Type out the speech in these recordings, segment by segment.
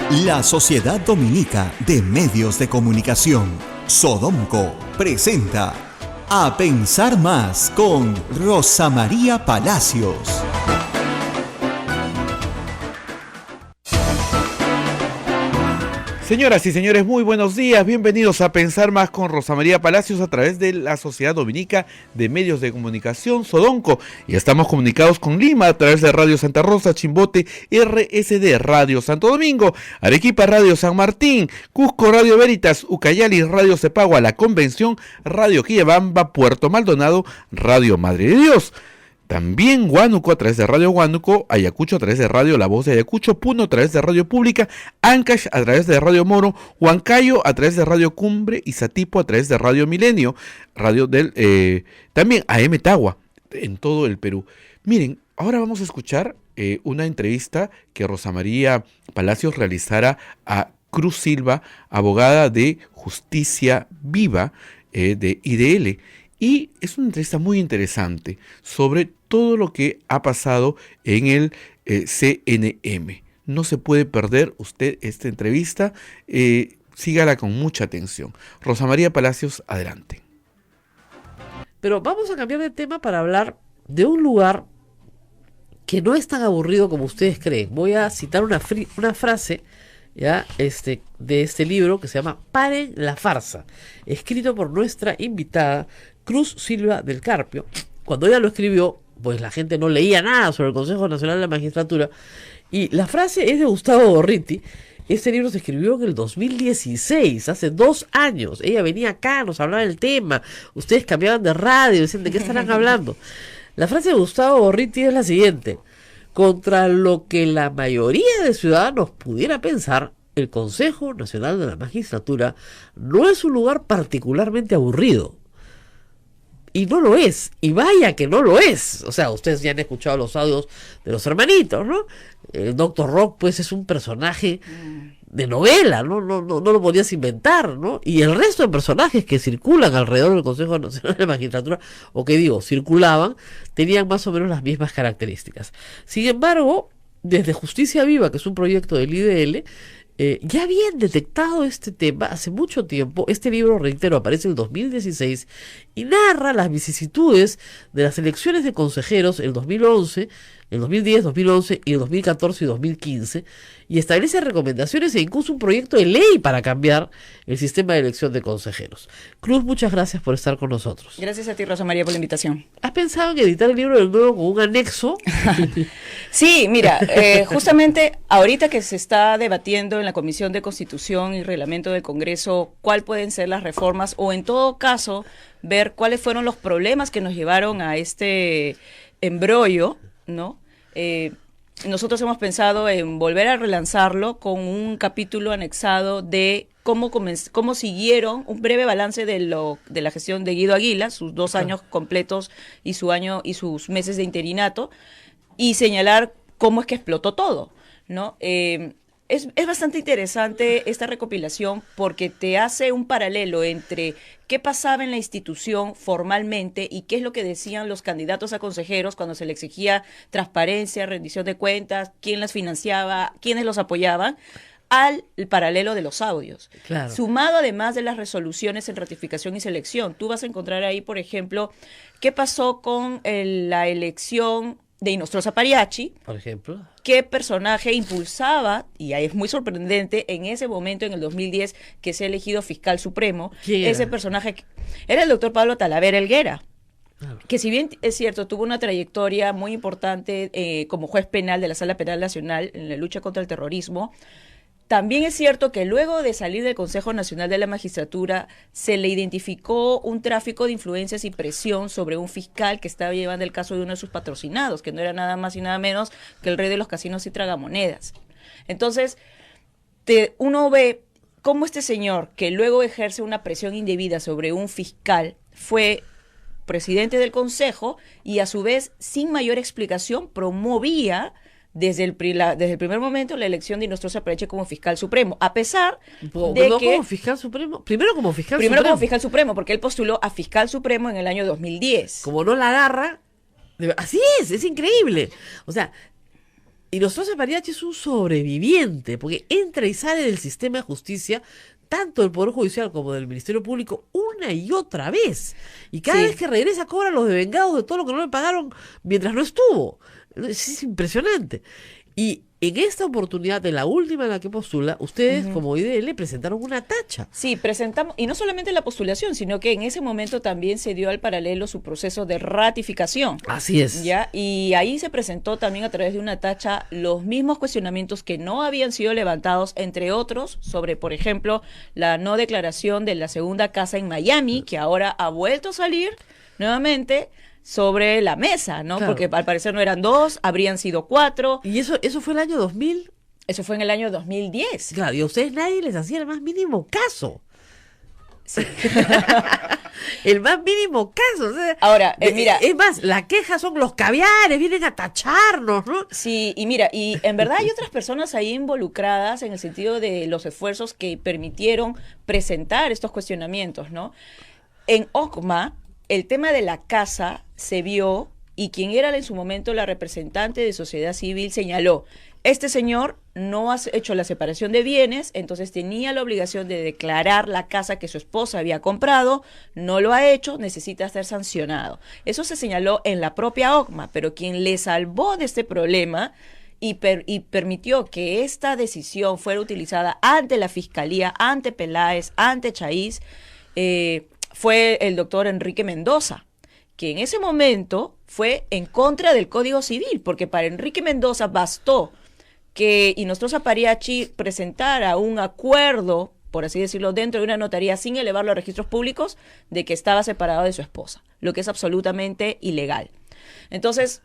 La Sociedad Dominica de Medios de Comunicación, Sodomco, presenta A Pensar Más con Rosa María Palacios. Señoras y señores, muy buenos días. Bienvenidos a Pensar Más con Rosa María Palacios a través de la Sociedad Dominica de Medios de Comunicación, Sodomco. Y estamos comunicados con Lima a través de Radio Santa Rosa, Chimbote, RSD Radio Santo Domingo, Arequipa Radio San Martín, Cusco Radio Veritas, Ucayali Radio Cepagua, La Convención, Radio Quillabamba, Puerto Maldonado, Radio Madre de Dios. También Huánuco a través de Radio Huánuco, Ayacucho a través de Radio La Voz de Ayacucho, Puno a través de Radio Pública, Ancash a través de Radio Moro, Huancayo a través de Radio Cumbre y Satipo a través de Radio Milenio, radio del también AM Tagua en todo el Perú. Miren, ahora vamos a escuchar una entrevista que Rosa María Palacios realizara a Cruz Silva, abogada de Justicia Viva de IDL. Y es una entrevista muy interesante sobre todo lo que ha pasado en el CNM. No se puede perder usted esta entrevista, sígala con mucha atención. Rosa María Palacios, adelante. Pero vamos a cambiar de tema para hablar de un lugar que no es tan aburrido como ustedes creen. Voy a citar una frase de este libro que se llama Paren la farsa, escrito por nuestra invitada Cruz Silva del Carpio. Cuando ella lo escribió, pues la gente no leía nada sobre el Consejo Nacional de la Magistratura, y la frase es de Gustavo Gorriti. Este libro se escribió en el 2016, hace 2 años. Ella venía acá, nos hablaba del tema, ustedes cambiaban de radio, decían, ¿de qué estarán hablando? La frase de Gustavo Gorriti es la siguiente: contra lo que la mayoría de ciudadanos pudiera pensar, el Consejo Nacional de la Magistratura no es un lugar particularmente aburrido. Y no lo es, y vaya que no lo es. O sea, ustedes ya han escuchado los audios de los hermanitos, ¿no? El Dr. Rock, pues, es un personaje de novela, ¿no? No lo podías inventar, ¿no? Y el resto de personajes que circulan alrededor del Consejo Nacional de la Magistratura, o que digo, circulaban, tenían más o menos las mismas características. Sin embargo, desde Justicia Viva, que es un proyecto del IDL, ya habían detectado este tema hace mucho tiempo. Este libro, reitero, aparece en el 2016 y narra las vicisitudes de las elecciones de consejeros en el 2011, el 2010, 2011 y el 2014 y 2015, y establece recomendaciones e incluso un proyecto de ley para cambiar el sistema de elección de consejeros. Cruz, muchas gracias por estar con nosotros. Gracias a ti, Rosa María, por la invitación. ¿Has pensado en editar el libro de nuevo con un anexo? Sí, mira, justamente ahorita que se está debatiendo en la Comisión de Constitución y Reglamento del Congreso cuáles pueden ser las reformas, o en todo caso ver cuáles fueron los problemas que nos llevaron a este embrollo, ¿no? Nosotros hemos pensado en volver a relanzarlo con un capítulo anexado de cómo siguieron un breve balance de la gestión de Guido Aguila, sus 2 años completos y sus meses de interinato, y señalar cómo es que explotó todo, ¿no? Es bastante interesante esta recopilación porque te hace un paralelo entre qué pasaba en la institución formalmente y qué es lo que decían los candidatos a consejeros cuando se le exigía transparencia, rendición de cuentas, quién las financiaba, quiénes los apoyaban, al paralelo de los audios. Claro. Sumado además de las resoluciones en ratificación y selección. Tú vas a encontrar ahí, por ejemplo, qué pasó con la elección de Inostroza Pariachi, por ejemplo, qué personaje impulsaba, y ahí es muy sorprendente, en ese momento, en el 2010, que se ha elegido fiscal supremo. Ese personaje era el doctor Pablo Talavera Helguera, que si bien es cierto, tuvo una trayectoria muy importante como juez penal de la Sala Penal Nacional en la lucha contra el terrorismo. También es cierto que luego de salir del Consejo Nacional de la Magistratura se le identificó un tráfico de influencias y presión sobre un fiscal que estaba llevando el caso de uno de sus patrocinados, que no era nada más y nada menos que el rey de los casinos y tragamonedas. Entonces, uno ve cómo este señor, que luego ejerce una presión indebida sobre un fiscal, fue presidente del Consejo y a su vez, sin mayor explicación, promovía desde el primer momento la elección de Inostroza Pariachi como fiscal supremo, a pesar de que... como fiscal supremo, primero como fiscal supremo, porque él postuló a fiscal supremo en el año 2010. Como no la agarra, así es increíble. O sea, Y Nostroza Mariachi es un sobreviviente, porque entra y sale del sistema de justicia, tanto del Poder Judicial como del Ministerio Público, una y otra vez. Y cada Sí. vez que regresa cobra los devengados de todo lo que no le pagaron mientras no estuvo. Es impresionante. Y en esta oportunidad, en la última en la que postula, ustedes como IDL presentaron una tacha. Sí, presentamos, y no solamente la postulación, sino que en ese momento también se dio al paralelo su proceso de ratificación. Así es. ¿Ya? Y ahí se presentó también a través de una tacha los mismos cuestionamientos que no habían sido levantados, entre otros, sobre, por ejemplo, la no declaración de la segunda casa en Miami, que ahora ha vuelto a salir nuevamente sobre la mesa, ¿no? Claro. Porque al parecer no eran 2, habrían sido 4. Y eso fue el año 2000. Eso fue en el año 2010. Claro, y a ustedes nadie les hacía el más mínimo caso. El más mínimo caso. O sea, Ahora, mira. Es más, la queja son los caviares, vienen a tacharnos, ¿no? Sí, y mira, y en verdad hay otras personas ahí involucradas en el sentido de los esfuerzos que permitieron presentar estos cuestionamientos, ¿no? En OCMA, el tema de la casa se vio y quien era en su momento la representante de sociedad civil señaló, este señor no ha hecho la separación de bienes, entonces tenía la obligación de declarar la casa que su esposa había comprado, no lo ha hecho, necesita ser sancionado. Eso se señaló en la propia OCMA, pero quien le salvó de este problema y permitió que esta decisión fuera utilizada ante la Fiscalía, ante Peláez, ante Chaís, fue el doctor Enrique Mendoza, que en ese momento fue en contra del Código Civil, porque para Enrique Mendoza bastó que Nostroza Mariachi presentara un acuerdo, por así decirlo, dentro de una notaría sin elevarlo a registros públicos, de que estaba separado de su esposa, lo que es absolutamente ilegal. Entonces,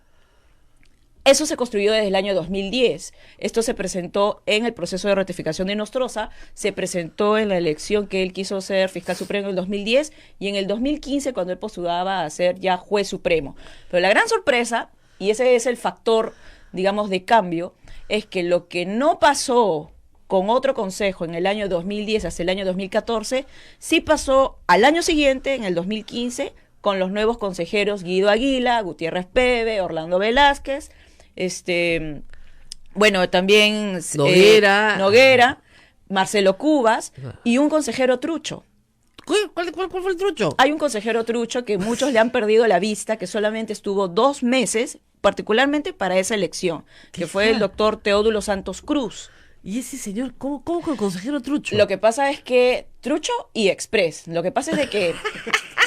eso se construyó desde el año 2010. Esto se presentó en el proceso de ratificación de Nostroza, se presentó en la elección que él quiso ser fiscal supremo en el 2010 y en el 2015 cuando él postulaba a ser ya juez supremo. Pero la gran sorpresa, y ese es el factor, digamos, de cambio, es que lo que no pasó con otro consejo en el año 2010 hasta el año 2014, sí pasó al año siguiente, en el 2015, con los nuevos consejeros Guido Aguila, Gutiérrez Peve, Orlando Velázquez, bueno, también Noguera, Marcelo Cubas y un consejero trucho. ¿Cuál fue el trucho? Hay un consejero trucho que muchos le han perdido la vista, que solamente estuvo 2 meses, particularmente para esa elección, que fue el doctor Teodulo Santos Cruz. ¿Y ese señor, cómo que el consejero trucho? Lo que pasa es que trucho y express. Lo que pasa es de que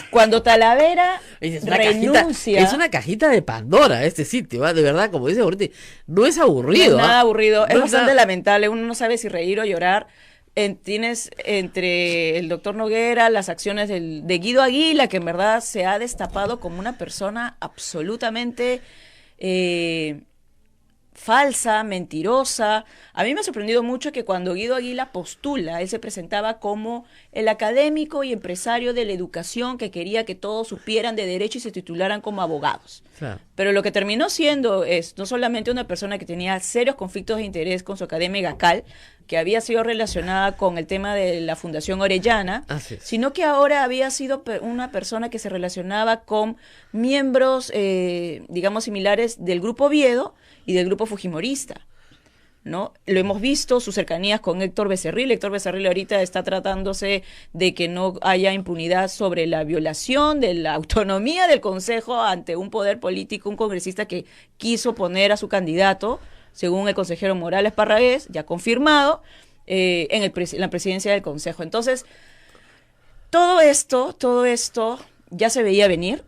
cuando Talavera renuncia... Es una cajita de Pandora este sitio, ¿va? De verdad, como dice ahorita, no es No aburrido. es nada aburrido, es No bastante nada- lamentable, uno no sabe si reír o llorar. Tienes entre el doctor Noguera las acciones de Guido Aguila, que en verdad se ha destapado como una persona absolutamente falsa, mentirosa. A mí me ha sorprendido mucho que cuando Guido Aguila postula, él se presentaba como el académico y empresario de la educación que quería que todos supieran de derecho y se titularan como abogados. Claro. Pero lo que terminó siendo es no solamente una persona que tenía serios conflictos de interés con su academia GACAL, que había sido relacionada con el tema de la Fundación Orellana, Así es. sino que ahora había sido una persona que se relacionaba con miembros, digamos, similares del Grupo Oviedo y del Grupo Fujimorista, ¿no? Lo hemos visto, sus cercanías con Héctor Becerril. Héctor Becerril ahorita está tratándose de que no haya impunidad sobre la violación de la autonomía del Consejo ante un poder político, un congresista que quiso poner a su candidato, según el consejero Morales Parragués, ya confirmado, en la presidencia del Consejo. Entonces, todo esto ya se veía venir.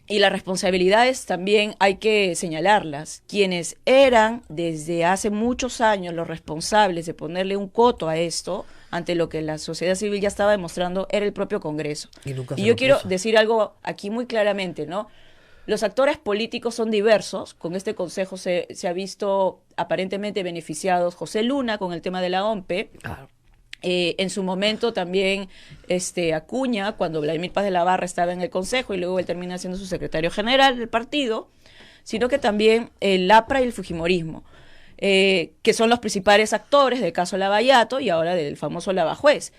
Y las responsabilidades también hay que señalarlas. Quienes eran desde hace muchos años los responsables de ponerle un coto a esto, ante lo que la sociedad civil ya estaba demostrando, era el propio Congreso. Y yo quiero decir algo aquí muy claramente, ¿no? Los actores políticos son diversos. Con este consejo se ha visto aparentemente beneficiados José Luna con el tema de la OMPE. Claro. En su momento también Acuña, cuando Vladimir Paz de la Barra estaba en el Consejo y luego él termina siendo su secretario general del partido, sino que también el APRA y el Fujimorismo, que son los principales actores del caso Lavallato y ahora del famoso Lavajuez.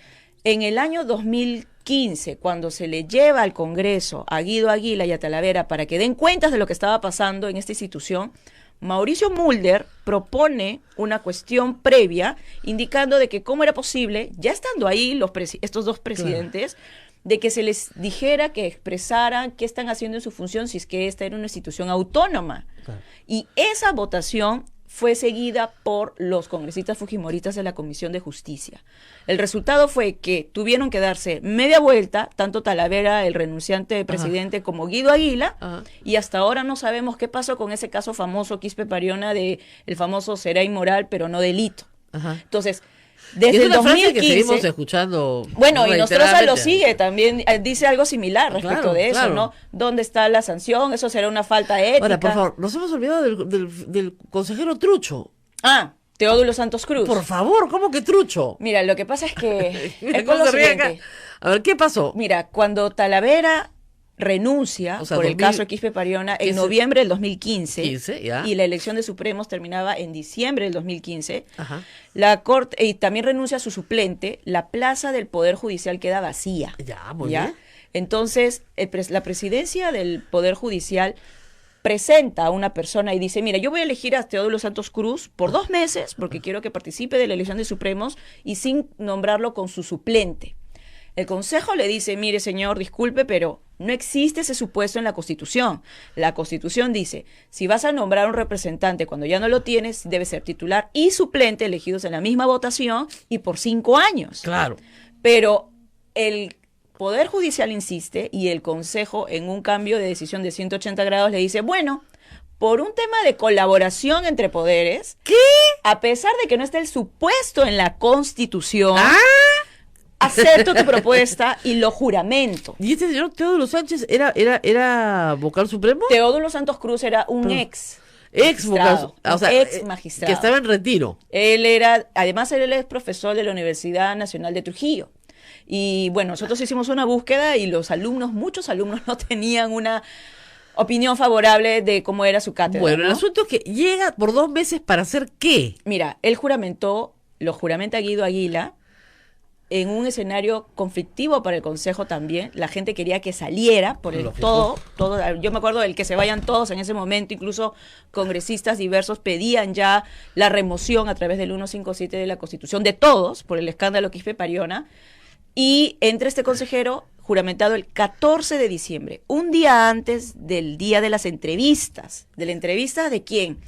En el año 2015, cuando se le lleva al Congreso a Guido Aguila y a Talavera para que den cuentas de lo que estaba pasando en esta institución, Mauricio Mulder propone una cuestión previa indicando de que cómo era posible, ya estando ahí estos dos presidentes, de que se les dijera que expresaran qué están haciendo en su función si es que esta era una institución autónoma. Claro. Y esa votación fue seguida por los congresistas fujimoristas de la Comisión de Justicia. El resultado fue que tuvieron que darse media vuelta, tanto Talavera, el renunciante presidente, como Guido Aguila, y hasta ahora no sabemos qué pasó con ese caso famoso, Quispe Pariona, de el famoso será inmoral, pero no delito. Ajá. Entonces, Es desde el una frase 2015... que seguimos escuchando. Bueno, y Nostroza lo reiteradamente. sigue también, dice algo similar respecto Claro, de eso, claro. ¿no? ¿Dónde está la sanción? Eso será una falta ética. Ahora, por favor, nos hemos olvidado del consejero Trucho. Ah, Teodulo Santos Cruz. Por favor, ¿cómo que Trucho? Mira, lo que pasa es que Mira es por cómo lo se ríe siguiente. acá. A ver, ¿qué pasó? Mira, cuando Talavera renuncia O sea, por el 2000 caso de Quispe Pariona en 15, noviembre del 2015 ya. y la elección de Supremos terminaba en diciembre del 2015, Ajá. la Corte, y también renuncia a su suplente, la plaza del Poder Judicial queda vacía. Ya, muy ¿Ya? bien. Entonces, la presidencia del Poder Judicial presenta a una persona y dice, mira, yo voy a elegir a Teodulo Santos Cruz por 2 meses porque quiero que participe de la elección de Supremos y sin nombrarlo con su suplente. El Consejo le dice, mire señor, disculpe, pero no existe ese supuesto en la Constitución. La Constitución dice, si vas a nombrar a un representante cuando ya no lo tienes, debe ser titular y suplente elegidos en la misma votación y por 5 años. Claro. Pero el Poder Judicial insiste y el Consejo, en un cambio de decisión de 180 grados, le dice, bueno, por un tema de colaboración entre poderes, ¿Qué? a pesar de que no está el supuesto en la Constitución, ¡Ah! acepto tu propuesta y lo juramento. ¿Y este señor Teodulo Sánchez era vocal supremo? Teodulo Santos Cruz era un Pero- ex Ex vocal, magistrado, o sea, ex magistrado. que estaba en retiro. Además él es profesor de la Universidad Nacional de Trujillo. Y bueno, nosotros hicimos una búsqueda y muchos alumnos no tenían una opinión favorable de cómo era su cátedra. Bueno, el ¿no? asunto es que llega por 2 meses para hacer ¿qué? Mira, lo juramenta Guido Aguila en un escenario conflictivo para el Consejo también. La gente quería que saliera por el Lógico. todo. Yo me acuerdo del que se vayan todos en ese momento, incluso congresistas diversos pedían ya la remoción a través del 157 de la Constitución de todos por el escándalo Quispe Pariona. Y entra este consejero juramentado el 14 de diciembre, un día antes del día de las entrevistas. ¿De la entrevista de quién?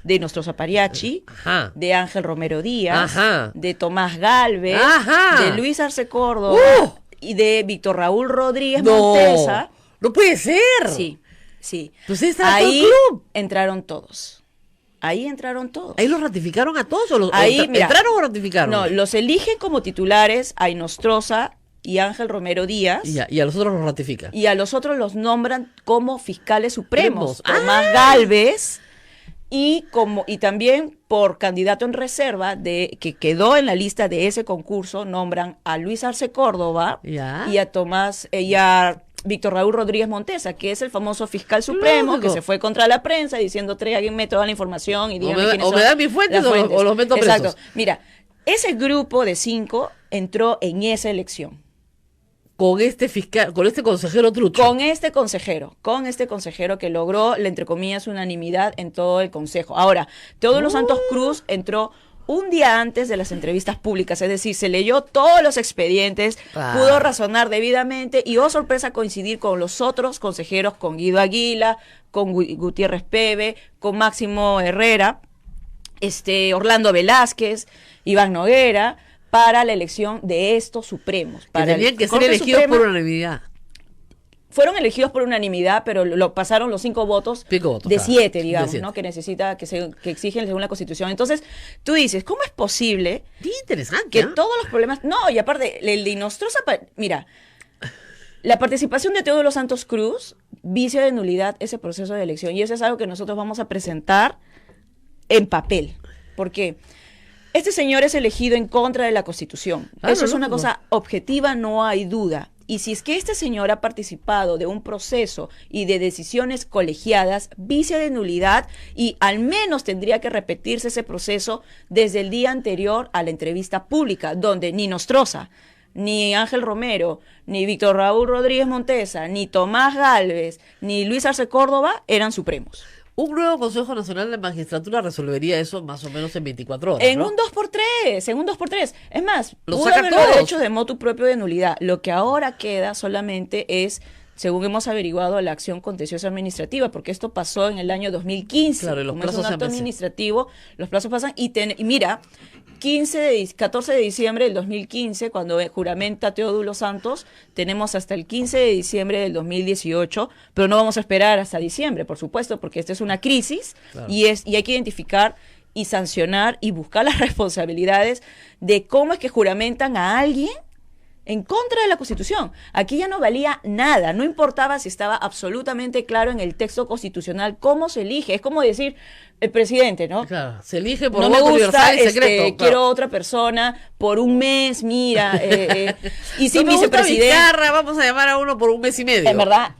De Nostroza Zapariachi, Ajá. de Ángel Romero Díaz, Ajá. de Tomás Galvez, Ajá. de Luis Arce Córdoba y de Víctor Raúl Rodríguez No, Montesa. no puede ser. Sí, sí. Pues estaba todo el Ahí club. entraron todos. Ahí entraron todos. ¿Ahí los ratificaron a todos o Ahí, mira, entraron o ratificaron? No, los eligen como titulares a Nostroza y Ángel Romero Díaz. Y a los otros los ratifica. Y a los otros los nombran como fiscales supremos. Supremos. Tomás Galvez y también por candidato en reserva que quedó en la lista de ese concurso, nombran a Luis Arce Córdoba Ya. y a Víctor Raúl Rodríguez Montesa, que es el famoso fiscal supremo Lógico. que se fue contra la prensa diciendo tráiganme toda la información y díganme quiénes o me son dan mis fuentes las o los meto presos. Exacto. Mira, ese grupo de 5 entró en esa elección. Con este fiscal, con este consejero trucho. Con este consejero que logró, entre comillas, unanimidad en todo el consejo. Ahora, Teodulo Santos Cruz entró un día antes de las entrevistas públicas, es decir, se leyó todos los expedientes, pudo razonar debidamente y, oh sorpresa, coincidir con los otros consejeros, con Guido Aguila, con Gutiérrez Pebe, con Máximo Herrera, Orlando Velázquez, Iván Noguera, para la elección de estos supremos. Que Para tenían el que ser Corte elegidos Suprema. por unanimidad. Fueron elegidos por unanimidad, pero lo pasaron los 5 votos, Cinco votos, de claro. 7, digamos, De siete. ¿no? Que necesita, que exigen según la Constitución. Entonces, tú dices, ¿cómo es posible Bien interesante. que ¿ah? todos los problemas... No, y aparte, el de Nostroza... Mira, la participación de Teodulo Santos Cruz vicia de nulidad ese proceso de elección. Y eso es algo que nosotros vamos a presentar en papel. Porque este señor es elegido en contra de la Constitución. Claro, Eso es una lógico. cosa objetiva, no hay duda. Y si es que este señor ha participado de un proceso y de decisiones colegiadas, vicia de nulidad y al menos tendría que repetirse ese proceso desde el día anterior a la entrevista pública, donde ni Nostroza, ni Ángel Romero, ni Víctor Raúl Rodríguez Montesa, ni Tomás Galvez, ni Luis Arce Córdoba eran supremos. Un nuevo Consejo Nacional de Magistratura resolvería eso más o menos en 24 horas, En ¿no? un 2x3, en un 2x3. Es más, Lo pudo sacan haberlo todos. hecho de motu propio de nulidad. Lo que ahora queda solamente es, según hemos averiguado, la acción contenciosa administrativa, porque esto pasó en el año 2015. Claro, y los Como es plazos un se acto vencen. administrativo, los plazos pasan y mira, 14 de diciembre del 2015, cuando juramenta Teodulo Santos, tenemos hasta el 15 de diciembre del 2018, pero no vamos a esperar hasta diciembre, por supuesto, porque esta es una crisis Claro. y hay que identificar y sancionar y buscar las responsabilidades de cómo es que juramentan a alguien en contra de la Constitución. Aquí ya no valía nada, no importaba si estaba absolutamente claro en el texto constitucional cómo se elige. Es como decir el presidente, ¿no? Claro, se elige por No me voto gusta, universal y secreto. claro. quiero otra persona por un mes, mira, y si no me gusta vicepresidente, Vizcarra, vamos a llamar a uno por un mes y medio. en verdad,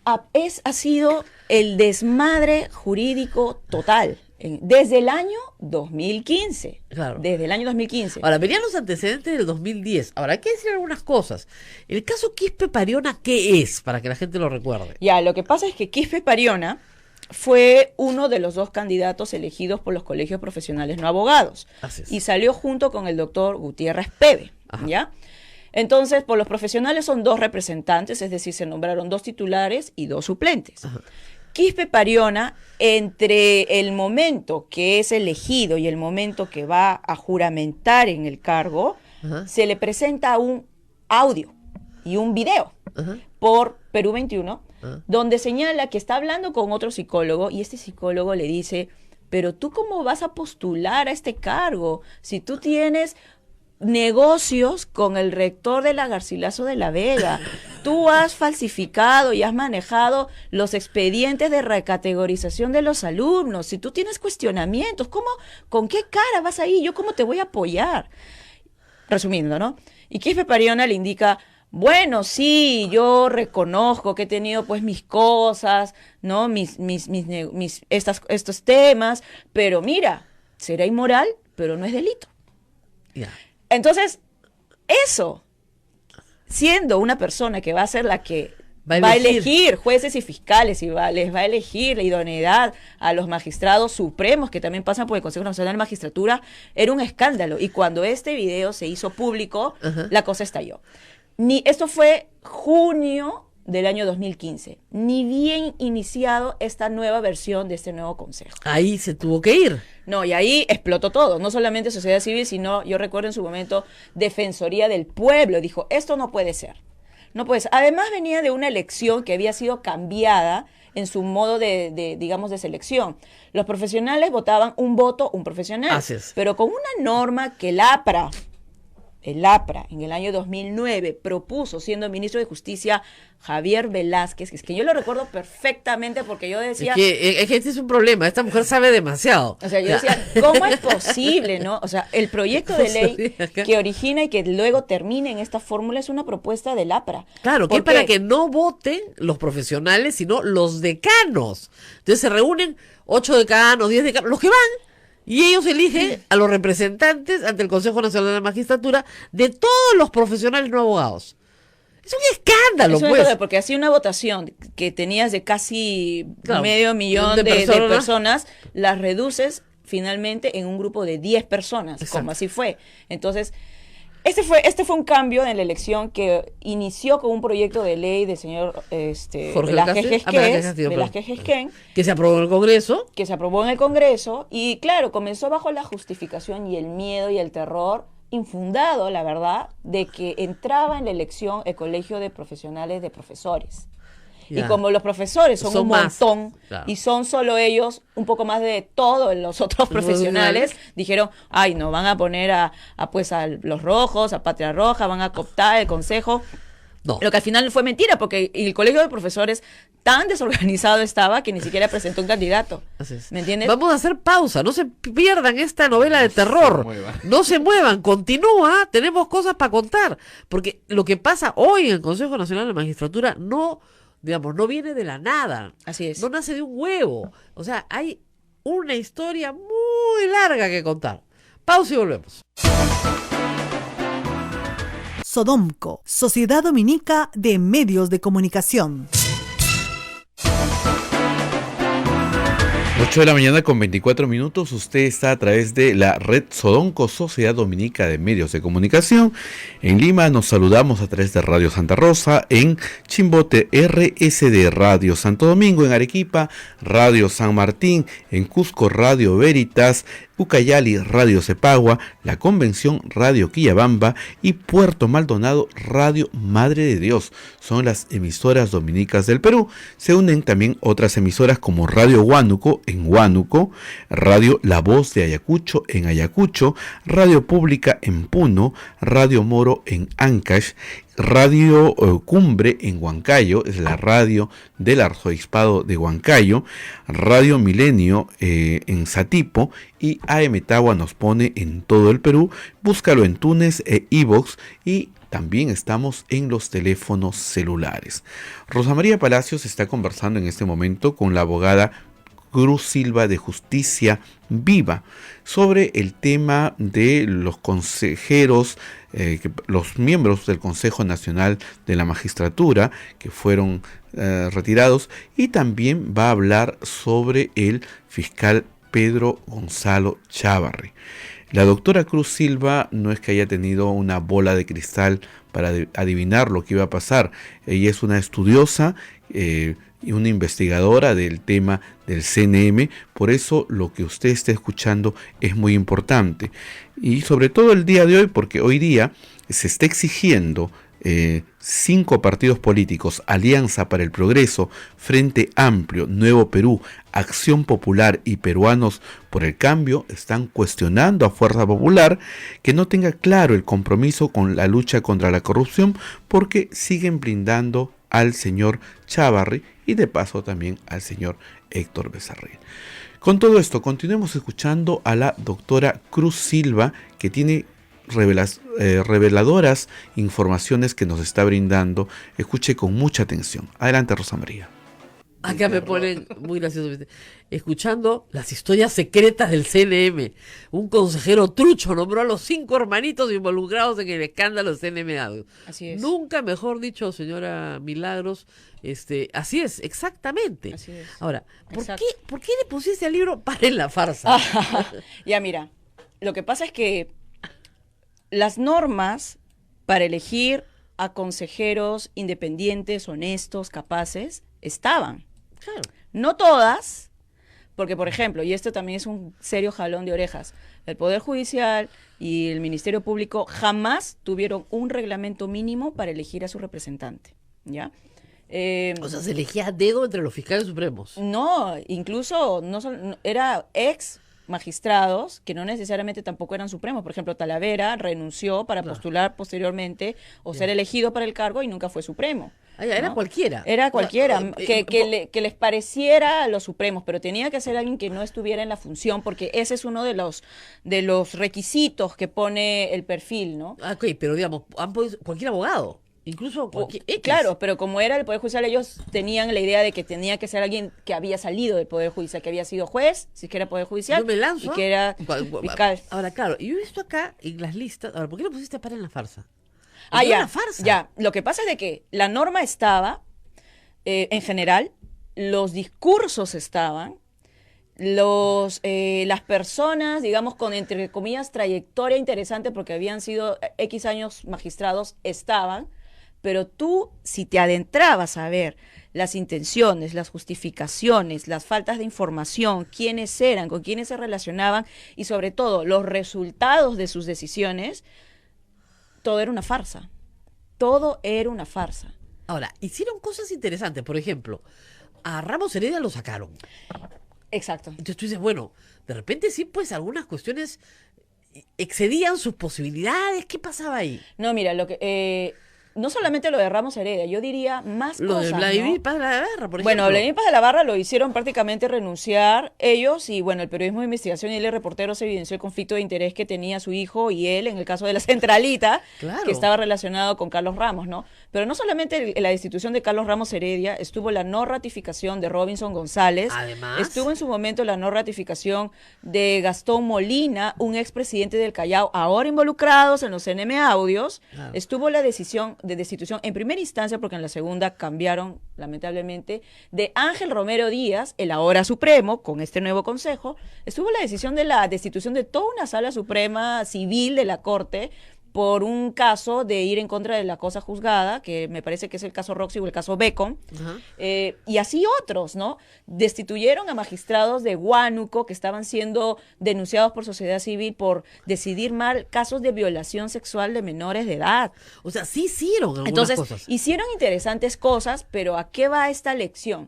ha sido el desmadre jurídico total, desde el año 2015. Claro. Desde el año 2015. Ahora, venían los antecedentes del 2010. Ahora, hay que decir algunas cosas. El caso Quispe Pariona, ¿qué es? Para que la gente lo recuerde. Ya, lo que pasa es que Quispe Pariona fue uno de los 2 candidatos elegidos por los colegios profesionales no abogados. Así es. Y salió junto con el doctor Gutiérrez Peve, Ajá. ¿ya? Entonces, por los profesionales son 2 representantes, es decir, se nombraron 2 titulares y 2 suplentes. Ajá. Quispe Pariona, entre el momento que es elegido y el momento que va a juramentar en el cargo, Ajá. se le presenta un audio y un video Ajá. por Perú 21, Ah. donde señala que está hablando con otro psicólogo y este psicólogo le dice, pero tú cómo vas a postular a este cargo si tú tienes negocios con el rector de la Garcilaso de la Vega, tú has falsificado y has manejado los expedientes de recategorización de los alumnos, si tú tienes cuestionamientos, con qué cara vas ahí? ¿Yo cómo te voy a apoyar? Resumiendo, ¿no? Y Quispe Pariona le indica, bueno, sí, yo reconozco que he tenido pues mis cosas, ¿no? Estos temas, pero mira, será inmoral, pero no es delito. Ya. Entonces, eso, siendo una persona que va a ser la que Va a va a elegir. elegir jueces y fiscales y les va a elegir la idoneidad a los magistrados supremos que también pasan por el Consejo Nacional de Magistratura, era un escándalo. Y cuando este video se hizo público, Ajá. la cosa estalló. Esto fue junio del año 2015, ni bien iniciado esta nueva versión de este nuevo consejo. Ahí se tuvo que ir. No, y ahí explotó todo, no solamente sociedad civil, sino, yo recuerdo en su momento, Defensoría del Pueblo, dijo, esto no puede ser, no puede ser. Además venía de una elección que había sido cambiada en su modo digamos, de selección. Los profesionales votaban un voto, un profesional, Así es. pero con una norma que el APRA en el año 2009 propuso, siendo ministro de Justicia Javier Velázquez, es que yo lo recuerdo perfectamente porque yo decía... Es que este es un problema. Esta mujer sabe demasiado. O sea, yo decía, ¿cómo es posible, no? O sea, el proyecto de ley que origina y que luego termina en esta fórmula es una propuesta del APRA. Claro, que es Porque- para que no voten los profesionales, sino los decanos. Entonces se reúnen 8 decanos, 10 decanos, los que van, y ellos eligen a los representantes ante el Consejo Nacional de la Magistratura de todos los profesionales no abogados. Es un escándalo, Es una pues. cosa, porque hacía una votación que tenías de casi Claro, medio millón de de personas. personas, las reduces finalmente en un grupo de 10 personas, Exacto. como así fue. Entonces, este fue un cambio en la elección que inició con un proyecto de ley del señor Jorge Velázquez Castillo, Velázquez Gesquén, Que se aprobó en el Congreso. que se aprobó en el Congreso y claro, comenzó bajo la justificación y el miedo y el terror infundado, la verdad, de que entraba en la elección el Colegio de Profesionales de Profesores. Ya. Y como los profesores son un más, montón claro. y son solo ellos, un poco más de todos los otros profesionales, dijeron, ay, no, van a poner a los rojos, a Patria Roja, van a cooptar el consejo. No. Lo que al final fue mentira, porque el colegio de profesores tan desorganizado estaba que ni siquiera presentó un candidato. Así es. ¿Me entiendes? Vamos a hacer pausa, no se pierdan esta novela de terror. No se muevan, continúa, tenemos cosas para contar. Porque lo que pasa hoy en el Consejo Nacional de Magistratura no viene de la nada. Así es. No nace de un huevo. O sea, hay una historia muy larga que contar. Pausa y volvemos. Sodomco, Sociedad Dominica de Medios de Comunicación. 8 de la mañana con 24 minutos, usted está a través de la red Sodonco, Sociedad Dominica de Medios de Comunicación. En Lima nos saludamos a través de Radio Santa Rosa, en Chimbote RSD Radio Santo Domingo, en Arequipa Radio San Martín, en Cusco Radio Veritas, Ucayali Radio Cepagua, La Convención Radio Quillabamba y Puerto Maldonado Radio Madre de Dios. Son las emisoras dominicas del Perú. Se unen también otras emisoras como Radio Huánuco en Huánuco, Radio La Voz de Ayacucho en Ayacucho, Radio Pública en Puno, Radio Moro en Ancash, Radio Cumbre en Huancayo, es la radio del arzobispado de Huancayo, Radio Milenio en Satipo y AM Tagua nos pone en todo el Perú. Búscalo en Tunes e iVoox y también estamos en los teléfonos celulares. Rosa María Palacios está conversando en este momento con la abogada Cruz Silva de Justicia Viva sobre el tema de los consejeros, los miembros del Consejo Nacional de la Magistratura que fueron retirados, y también va a hablar sobre el fiscal Pedro Gonzalo Chávarri. La doctora Cruz Silva no es que haya tenido una bola de cristal para adivinar lo que iba a pasar. Ella es una estudiosa y una investigadora del tema del CNM, por eso lo que usted está escuchando es muy importante. Y sobre todo el día de hoy, porque hoy día se está exigiendo 5 partidos políticos: Alianza para el Progreso, Frente Amplio, Nuevo Perú, Acción Popular y Peruanos por el Cambio, están cuestionando a Fuerza Popular que no tenga claro el compromiso con la lucha contra la corrupción, porque siguen blindando al señor Chávarri y de paso también al señor Héctor Becerril. Con todo esto, continuemos escuchando a la doctora Cruz Silva, que tiene reveladoras informaciones que nos está brindando. Escuche con mucha atención. Adelante, Rosa María. Acá me ponen, muy gracioso, escuchando las historias secretas del CNM. Un consejero trucho nombró a los 5 hermanitos involucrados en el escándalo del CNM. Así es. Nunca mejor dicho, señora Milagros. Así es, exactamente. Así es. Ahora, Exacto. ¿por qué le pusiste al libro Paren la farsa? Ya, mira, lo que pasa es que las normas para elegir a consejeros independientes, honestos, capaces, estaban. Claro. No todas, porque por ejemplo, y esto también es un serio jalón de orejas, el Poder Judicial y el Ministerio Público jamás tuvieron un reglamento mínimo para elegir a su representante, ¿ya? O sea, se elegía a dedo entre los fiscales supremos. No, incluso era ex magistrados que no necesariamente tampoco eran supremos. Por ejemplo, Talavera renunció para postular posteriormente o ser elegido para el cargo y nunca fue supremo. Era ¿no? cualquiera. Era cualquiera, que les pareciera a los supremos, pero tenía que ser alguien que no estuviera en la función, porque ese es uno de los requisitos que pone el perfil, ¿no? Ok, pero digamos, cualquier abogado, incluso cualquier X. Claro, pero como era el Poder Judicial, ellos tenían la idea de que tenía que ser alguien que había salido del Poder Judicial, que había sido juez, si es que era Poder Judicial, Yo me lanzo, y que era fiscal. Ahora, claro, yo he visto acá en las listas. Ahora, ¿por qué le pusiste a Paren la farsa? Ya, Una farsa. ya. Lo que pasa es de que la norma estaba, en general, los discursos estaban, las personas, digamos, con entre comillas trayectoria interesante porque habían sido X años magistrados, estaban, pero tú, si te adentrabas a ver las intenciones, las justificaciones, las faltas de información, quiénes eran, con quiénes se relacionaban y sobre todo los resultados de sus decisiones, todo era una farsa. Todo era una farsa. Ahora, hicieron cosas interesantes. Por ejemplo, a Ramos Heredia lo sacaron. Exacto. Entonces tú dices, bueno, de repente sí, pues algunas cuestiones excedían sus posibilidades. ¿Qué pasaba ahí? No, mira, no solamente lo de Ramos Heredia, yo diría más Lo cosas, de Vladimir ¿no? Paz de la Guerra, por Bueno, ejemplo. Vladimir Paz de la Barra lo hicieron prácticamente renunciar ellos y bueno, el periodismo de investigación y el reportero se evidenció el conflicto de interés que tenía su hijo y él en el caso de la centralita, Claro. que estaba relacionado con Carlos Ramos, ¿no? Pero no solamente la destitución de Carlos Ramos Heredia, estuvo la no ratificación de Robinson González, Además. estuvo en su momento la no ratificación de Gastón Molina, un expresidente del Callao, ahora involucrados en los CNM Audios, Claro. estuvo la decisión de destitución en primera instancia, porque en la segunda cambiaron, lamentablemente, de Ángel Romero Díaz, el ahora Supremo, con este nuevo consejo, estuvo la decisión de la destitución de toda una sala suprema civil de la Corte por un caso de ir en contra de la cosa juzgada, que me parece que es el caso Roxy o el caso Bacon, y así otros, ¿no? Destituyeron a magistrados de Huánuco que estaban siendo denunciados por sociedad civil por decidir mal casos de violación sexual de menores de edad. O sea, sí hicieron algunas Entonces, cosas. hicieron interesantes cosas, pero ¿a qué va esta lección?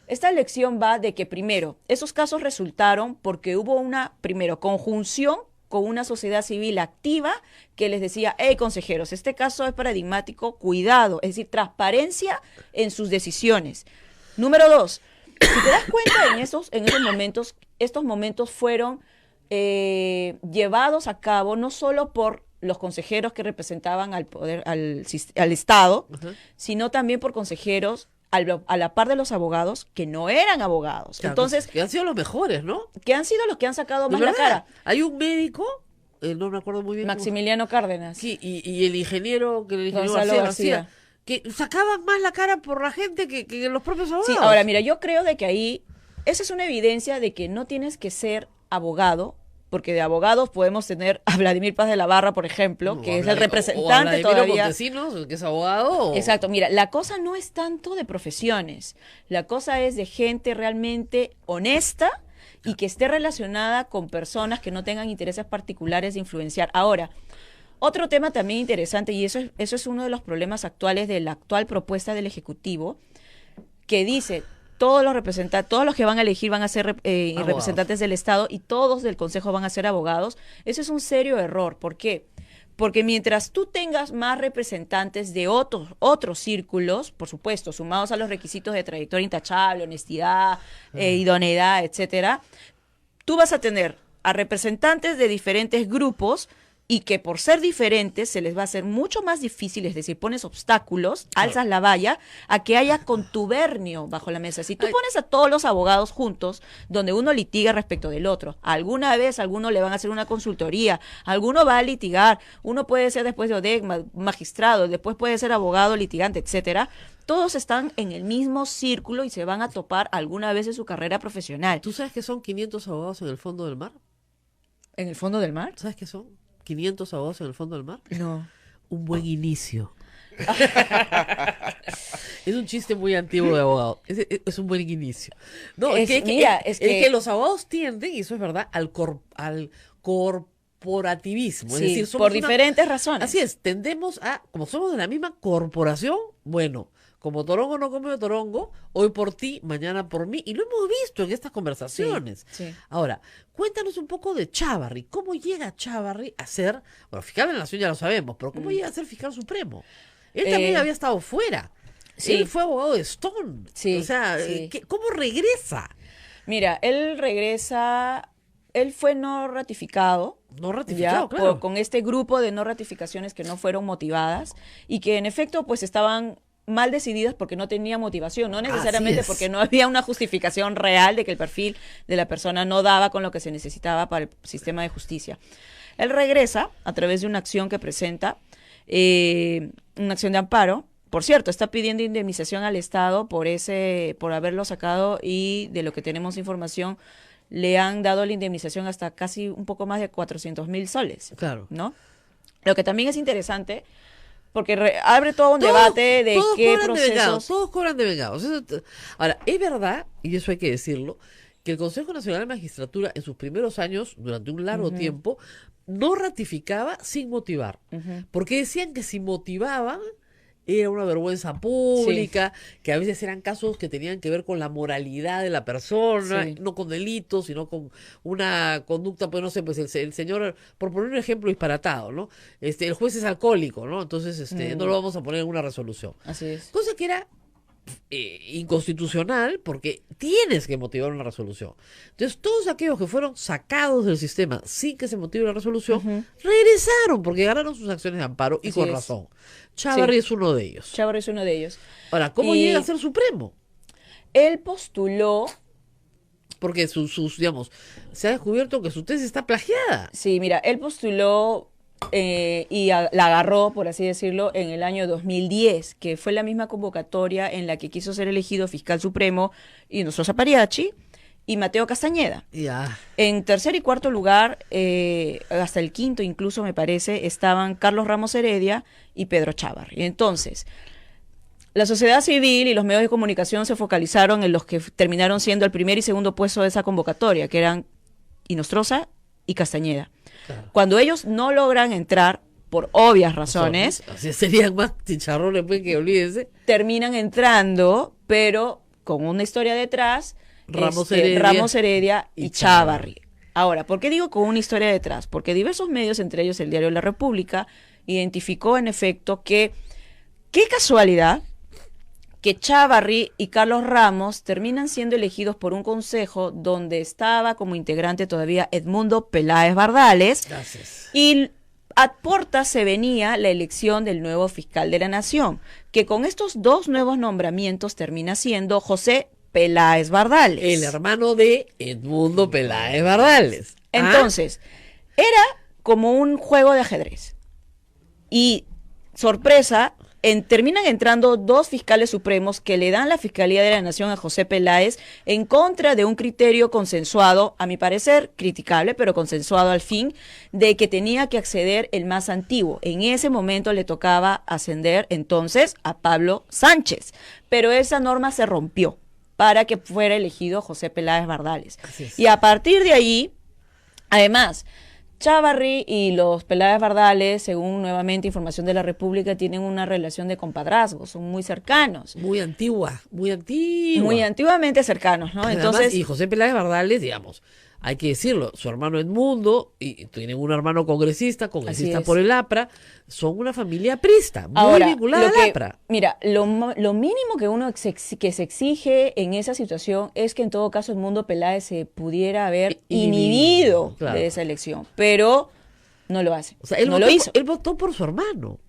Esta lección va de que, primero, esos casos resultaron porque hubo una, primero, conjunción con una sociedad civil activa que les decía, hey, consejeros, este caso es paradigmático, cuidado, es decir, transparencia en sus decisiones. Número 2, si te das cuenta, en esos momentos, estos momentos fueron llevados a cabo no solo por los consejeros que representaban al poder, al Estado, sino también por consejeros a la par de los abogados que no eran abogados. Claro, Entonces, que han sido los mejores, ¿no? que han sido los que han sacado De más la verdad, cara. hay un médico, no me acuerdo muy bien. Maximiliano Cárdenas. Sí, y el ingeniero, Gonzalo García. Que sacaban más la cara por la gente que los propios abogados. Sí, ahora mira, yo creo de que ahí, esa es una evidencia de que no tienes que ser abogado, porque de abogados podemos tener a Vladimir Paz de la Barra, por ejemplo, que es el representante todavía. Montesinos, que es abogado. Exacto, mira, la cosa no es tanto de profesiones, la cosa es de gente realmente honesta y que esté relacionada con personas que no tengan intereses particulares de influenciar. Ahora, otro tema también interesante, y eso es uno de los problemas actuales de la actual propuesta del Ejecutivo, que dice, todos los que van a elegir van a ser representantes del Estado y todos del Consejo van a ser abogados. Eso es un serio error. ¿Por qué? Porque mientras tú tengas más representantes de otros círculos, por supuesto, sumados a los requisitos de trayectoria intachable, honestidad, idoneidad, etcétera, tú vas a tener a representantes de diferentes grupos y que por ser diferentes se les va a hacer mucho más difícil, es decir, pones obstáculos, alzas la valla, a que haya contubernio bajo la mesa. Si tú pones a todos los abogados juntos, donde uno litiga respecto del otro, alguna vez a alguno le van a hacer una consultoría, alguno va a litigar, uno puede ser después de ODEC, magistrado, después puede ser abogado, litigante, etcétera. Todos están en el mismo círculo y se van a topar alguna vez en su carrera profesional. ¿Tú sabes que son 500 abogados en el fondo del mar? ¿En el fondo del mar? ¿Sabes qué son 500 abogados en el fondo del mar? No. Un buen inicio. Es un chiste muy antiguo de abogado. Es un buen inicio. No, es que los abogados tienden, y eso es verdad, al corporativismo. Sí, es decir, por diferentes razones. Así es, tendemos a, como somos de la misma corporación, bueno, como Torongo no come Torongo, hoy por ti, mañana por mí, y lo hemos visto en estas conversaciones. Sí. Ahora, cuéntanos un poco de Chávarri. ¿Cómo llega Chávarri a ser, bueno, fiscal de la Nación ya lo sabemos, pero cómo llega a ser fiscal supremo? Él también había estado fuera. Sí. Él fue abogado de Stone. Sí, O sea, sí. ¿cómo regresa? Mira, él fue no ratificado. No ratificado, Ya, claro. con este grupo de no ratificaciones que no fueron motivadas y que en efecto pues estaban mal decididas porque no tenía motivación, no necesariamente es. porque no había una justificación real de que el perfil de la persona no daba con lo que se necesitaba para el sistema de justicia. Él regresa a través de una acción que presenta, una acción de amparo. Por cierto, está pidiendo indemnización al Estado por haberlo sacado, y de lo que tenemos información le han dado la indemnización hasta casi un poco más de 400,000 soles. Claro. ¿No? Lo que también es interesante, porque abre todo un debate de todos qué cobran de vengados, procesos... todos cobran de vengados. Ahora, es verdad, y eso hay que decirlo, que el Consejo Nacional de Magistratura en sus primeros años, durante un largo tiempo, no ratificaba sin motivar. Porque decían que si motivaban era una vergüenza pública, que a veces eran casos que tenían que ver con la moralidad de la persona, Sí. no con delitos, sino con una conducta, pues no sé, pues el señor, por poner un ejemplo disparatado, ¿no? El juez es alcohólico, ¿no? Entonces, no lo vamos a poner en una resolución. Así es. Cosa que era inconstitucional, porque tienes que motivar una resolución. Entonces, todos aquellos que fueron sacados del sistema sin que se motive la resolución, regresaron porque ganaron sus acciones de amparo, y Así con es. razón. Chávarri Sí. es uno de ellos. Chávarri es uno de ellos. Ahora, ¿cómo Y- llega a ser supremo? Él postuló... Porque digamos, se ha descubierto que su tesis está plagiada. Sí, mira, él postuló la agarró, por así decirlo, en el año 2010, que fue la misma convocatoria en la que quiso ser elegido fiscal supremo Inostroza Pariachi y Mateo Castañeda. Ya. En tercer y cuarto lugar, hasta el quinto incluso me parece, estaban Carlos Ramos Heredia y Pedro Chávarri. Entonces, la sociedad civil y los medios de comunicación se focalizaron en los que terminaron siendo el primer y segundo puesto de esa convocatoria, que eran Inostroza y Castañeda. Claro. Cuando ellos no logran entrar, por obvias razones, Así serían más chicharrones, pues, que olvídense. terminan entrando, pero con una historia detrás, Ramos Heredia y Chávarri. Ahora, ¿por qué digo con una historia detrás? Porque diversos medios, entre ellos el diario La República, identificó en efecto que, qué casualidad, que Chávarri y Carlos Ramos terminan siendo elegidos por un consejo donde estaba como integrante todavía Edmundo Peláez Bardales. Gracias. Y a puertas se venía la elección del nuevo fiscal de la Nación, que con estos dos nuevos nombramientos termina siendo José Peláez Bardales. El hermano de Edmundo Peláez Bardales. Entonces, era como un juego de ajedrez. Y, sorpresa, terminan entrando dos fiscales supremos que le dan la Fiscalía de la Nación a José Peláez en contra de un criterio consensuado, a mi parecer criticable, pero consensuado al fin, de que tenía que acceder el más antiguo. En ese momento le tocaba ascender entonces a Pablo Sánchez, pero esa norma se rompió para que fuera elegido José Peláez Bardales. Así es. Y a partir de allí, además, Chávarri y los Peláez Bardales, según nuevamente información de La República, tienen una relación de compadrazgo, son muy cercanos. Muy antigua, muy antigua. Muy antiguamente cercanos, ¿no? Además, Entonces, y José Peláez Bardales, digamos, hay que decirlo, su hermano Edmundo, y tienen un hermano congresista Así es. por el APRA, son una familia prista, muy ahora, vinculada al APRA. mira, lo mínimo que que se exige en esa situación es que en todo caso Edmundo Peláez se pudiera haber inhibido claro, de esa elección, pero no lo hace. O sea, él, no votó, lo hizo. él votó por su hermano.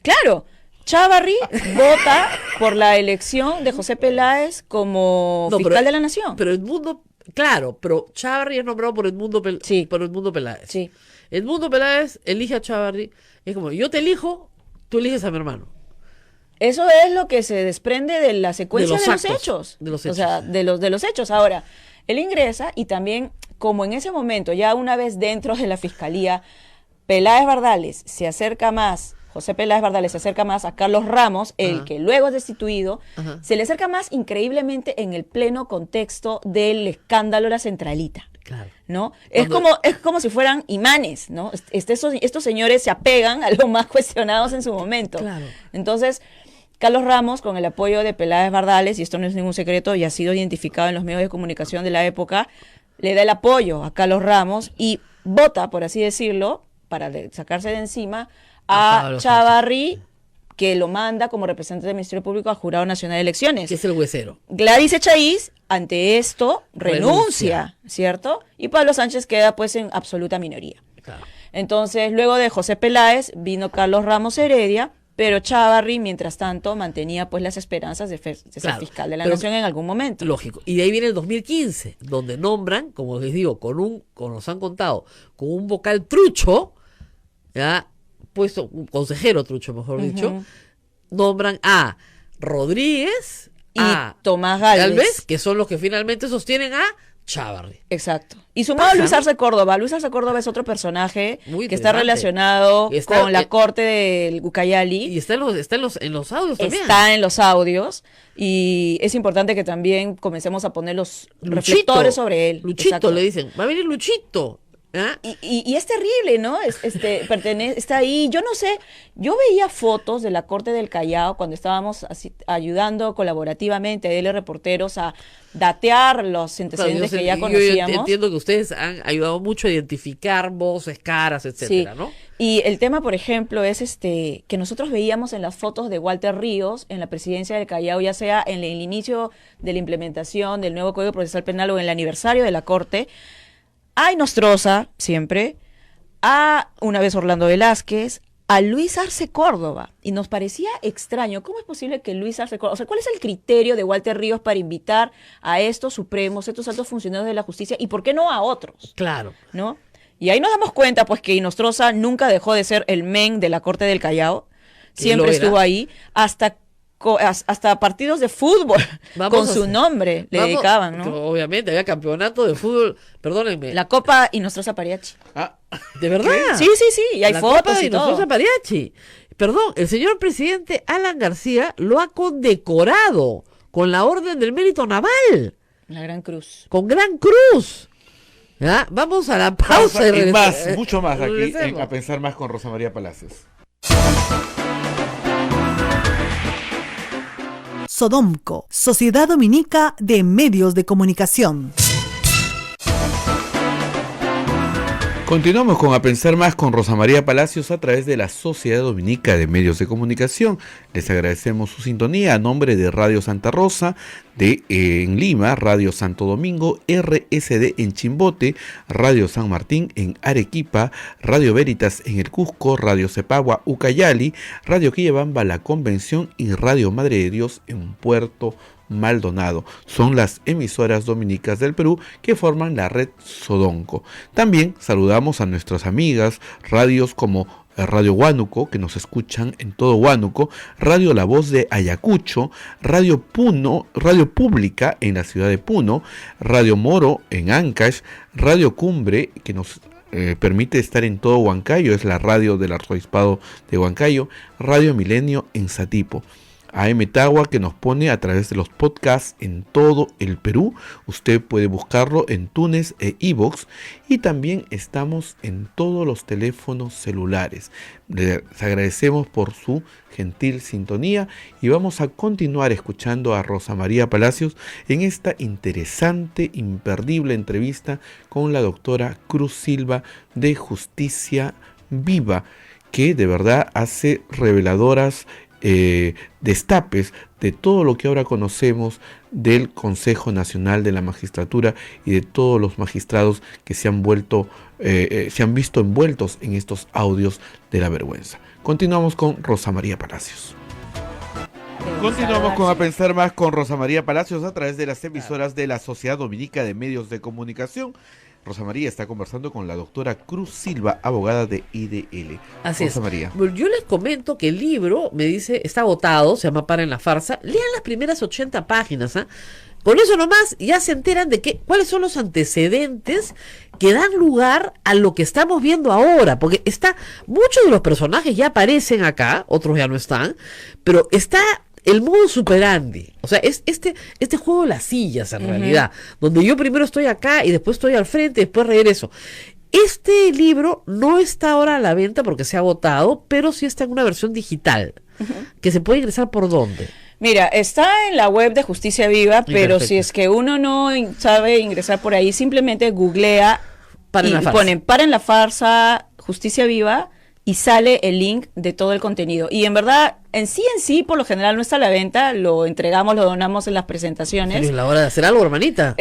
Claro, Chávarri vota por la elección de José Peláez como fiscal de la Nación. Pero Edmundo, claro, pero Chávarri es nombrado por Edmundo, Sí. por Edmundo Peláez. Sí. Edmundo Peláez elige a Chávarri, es como, yo te elijo, tú eliges a mi hermano. Eso es lo que se desprende de la secuencia De de los los actos, hechos. de los O sea, hechos. de los hechos. Ahora, él ingresa y también, como en ese momento, ya una vez dentro de la fiscalía, Peláez Bardales se acerca más, José Peláez Bardales se acerca más a Carlos Ramos, el Ajá. que luego es destituido, Ajá. se le acerca más increíblemente en el pleno contexto del escándalo de la Centralita. Claro. ¿No? Cuando- Es como si fueran imanes, ¿no? Estos señores se apegan a los más cuestionados en su momento. Claro. Entonces, Carlos Ramos, con el apoyo de Peláez Bardales, y esto no es ningún secreto y ha sido identificado en los medios de comunicación de la época, le da el apoyo a Carlos Ramos y vota, por así decirlo, para sacarse de encima A a Pablo Chávarri, que lo manda como representante del Ministerio Público al Jurado Nacional de Elecciones. Que es el huesero. Gladys Echaíz, ante esto, renuncia, ¿cierto? Y Pablo Sánchez queda pues en absoluta minoría. Claro. Entonces, luego de José Peláez, vino Carlos Ramos Heredia, pero Chávarri, mientras tanto, mantenía pues las esperanzas de ser Claro, fiscal de la pero- Nación en algún momento. Lógico. Y de ahí viene el 2015, donde nombran, como les digo, como nos han contado, con un vocal trucho, ya, puesto, un consejero trucho, mejor dicho, nombran a Rodríguez Y a Tomás Gálvez. que son los que finalmente sostienen a Chávarri. Exacto. Y sumado a Luis Arce Córdoba. Luis Arce Córdoba es otro personaje Muy que está interesante. relacionado Y está- con la corte del Ucayali. Y está en los audios también. Está en los audios y es importante que también comencemos a poner los Luchito, reflectores sobre él. Luchito, Exacto. le dicen, va a venir Luchito. ¿Ah? Y es terrible, ¿no? Está ahí. Yo no sé, yo veía fotos de la Corte del Callao cuando estábamos así, ayudando colaborativamente a DL Reporteros a datear los Claro, antecedentes que ya yo conocíamos. entiendo que ustedes han ayudado mucho a identificar voces, caras, etcétera, ¿no? Y el tema, por ejemplo, es que nosotros veíamos en las fotos de Walter Ríos en la presidencia del Callao, ya sea en el inicio de la implementación del nuevo Código Procesal Penal o en el aniversario de la Corte, a Inostroza, siempre, a una vez Orlando Velázquez, a Luis Arce Córdoba. Y nos parecía extraño, ¿cómo es posible que Luis Arce Córdoba, o sea, cuál es el criterio de Walter Ríos para invitar a estos supremos, estos altos funcionarios de la justicia, y por qué no a otros? Claro. ¿No? Y ahí nos damos cuenta, pues, que Inostroza nunca dejó de ser el men de la corte del Callao. Siempre estuvo ahí, hasta partidos de fútbol con su nombre le dedicaban, ¿no? Obviamente, había campeonato de fútbol, perdónenme. La Copa Inostroza Pariachi. ¿De verdad? Sí, y hay fotos Copa y todo. Inostroza Pariachi. Perdón, el señor presidente Alan García lo ha condecorado con la Orden del Mérito Naval. La Gran Cruz. Con Gran Cruz. ¿Ya? Vamos a la pausa y más, mucho más aquí A Pensar Más con Rosa María Palacios. Sodomco, Sociedad Dominica de Medios de Comunicación. Continuamos con A Pensar Más con Rosa María Palacios a través de la Sociedad Dominica de Medios de Comunicación. Les agradecemos su sintonía a nombre de Radio Santa Rosa en Lima, Radio Santo Domingo, RSD en Chimbote, Radio San Martín en Arequipa, Radio Veritas en el Cusco, Radio Cepagua, Ucayali, Radio Quillabamba, La Convención y Radio Madre de Dios en Puerto Maldonado. Son las emisoras dominicas del Perú que forman la red Sodomco. También saludamos a nuestras amigas radios como Radio Huánuco, que nos escuchan en todo Huánuco, Radio La Voz de Ayacucho, Radio Puno, Radio Pública en la ciudad de Puno, Radio Moro en Ancash, Radio Cumbre, que nos permite estar en todo Huancayo, es la radio del arzobispado de Huancayo, Radio Milenio en Satipo. AM Tagua, que nos pone a través de los podcasts en todo el Perú. Usted puede buscarlo en Tunes e iVoox, y también estamos en todos los teléfonos celulares. Les agradecemos por su gentil sintonía y vamos a continuar escuchando a Rosa María Palacios en esta interesante, imperdible entrevista con la doctora Cruz Silva de Justicia Viva, que de verdad hace reveladoras destapes de todo lo que ahora conocemos del Consejo Nacional de la Magistratura y de todos los magistrados que se han visto envueltos en estos audios de la vergüenza. Continuamos con Rosa María Palacios. Continuamos con A Pensar Más con Rosa María Palacios a través de las emisoras de la Sociedad Dominica de Medios de Comunicación. Rosa María está conversando con la doctora Cruz Silva, abogada de IDL. Así Rosa es. María. Yo les comento que el libro, me dice, está agotado, se llama Para en la Farsa. Lean las primeras 80 páginas, ¿ah? Con eso nomás ya se enteran de cuáles son los antecedentes que dan lugar a lo que estamos viendo ahora, porque muchos de los personajes ya aparecen acá, otros ya no están, pero está el modus operandi, o sea, es este juego de las sillas en realidad, donde yo primero estoy acá y después estoy al frente y después regreso. Este libro no está ahora a la venta porque se ha agotado, pero sí está en una versión digital, que se puede ingresar ¿por dónde? Mira, está en la web de Justicia Viva, pero perfecto. Si es que uno no sabe ingresar por ahí, simplemente googlea y ponen Para en la Farsa, Justicia Viva, y sale el link de todo el contenido. Y en verdad, en sí, por lo general no está a la venta, lo entregamos, lo donamos en las presentaciones. Es la hora de hacer algo, hermanita.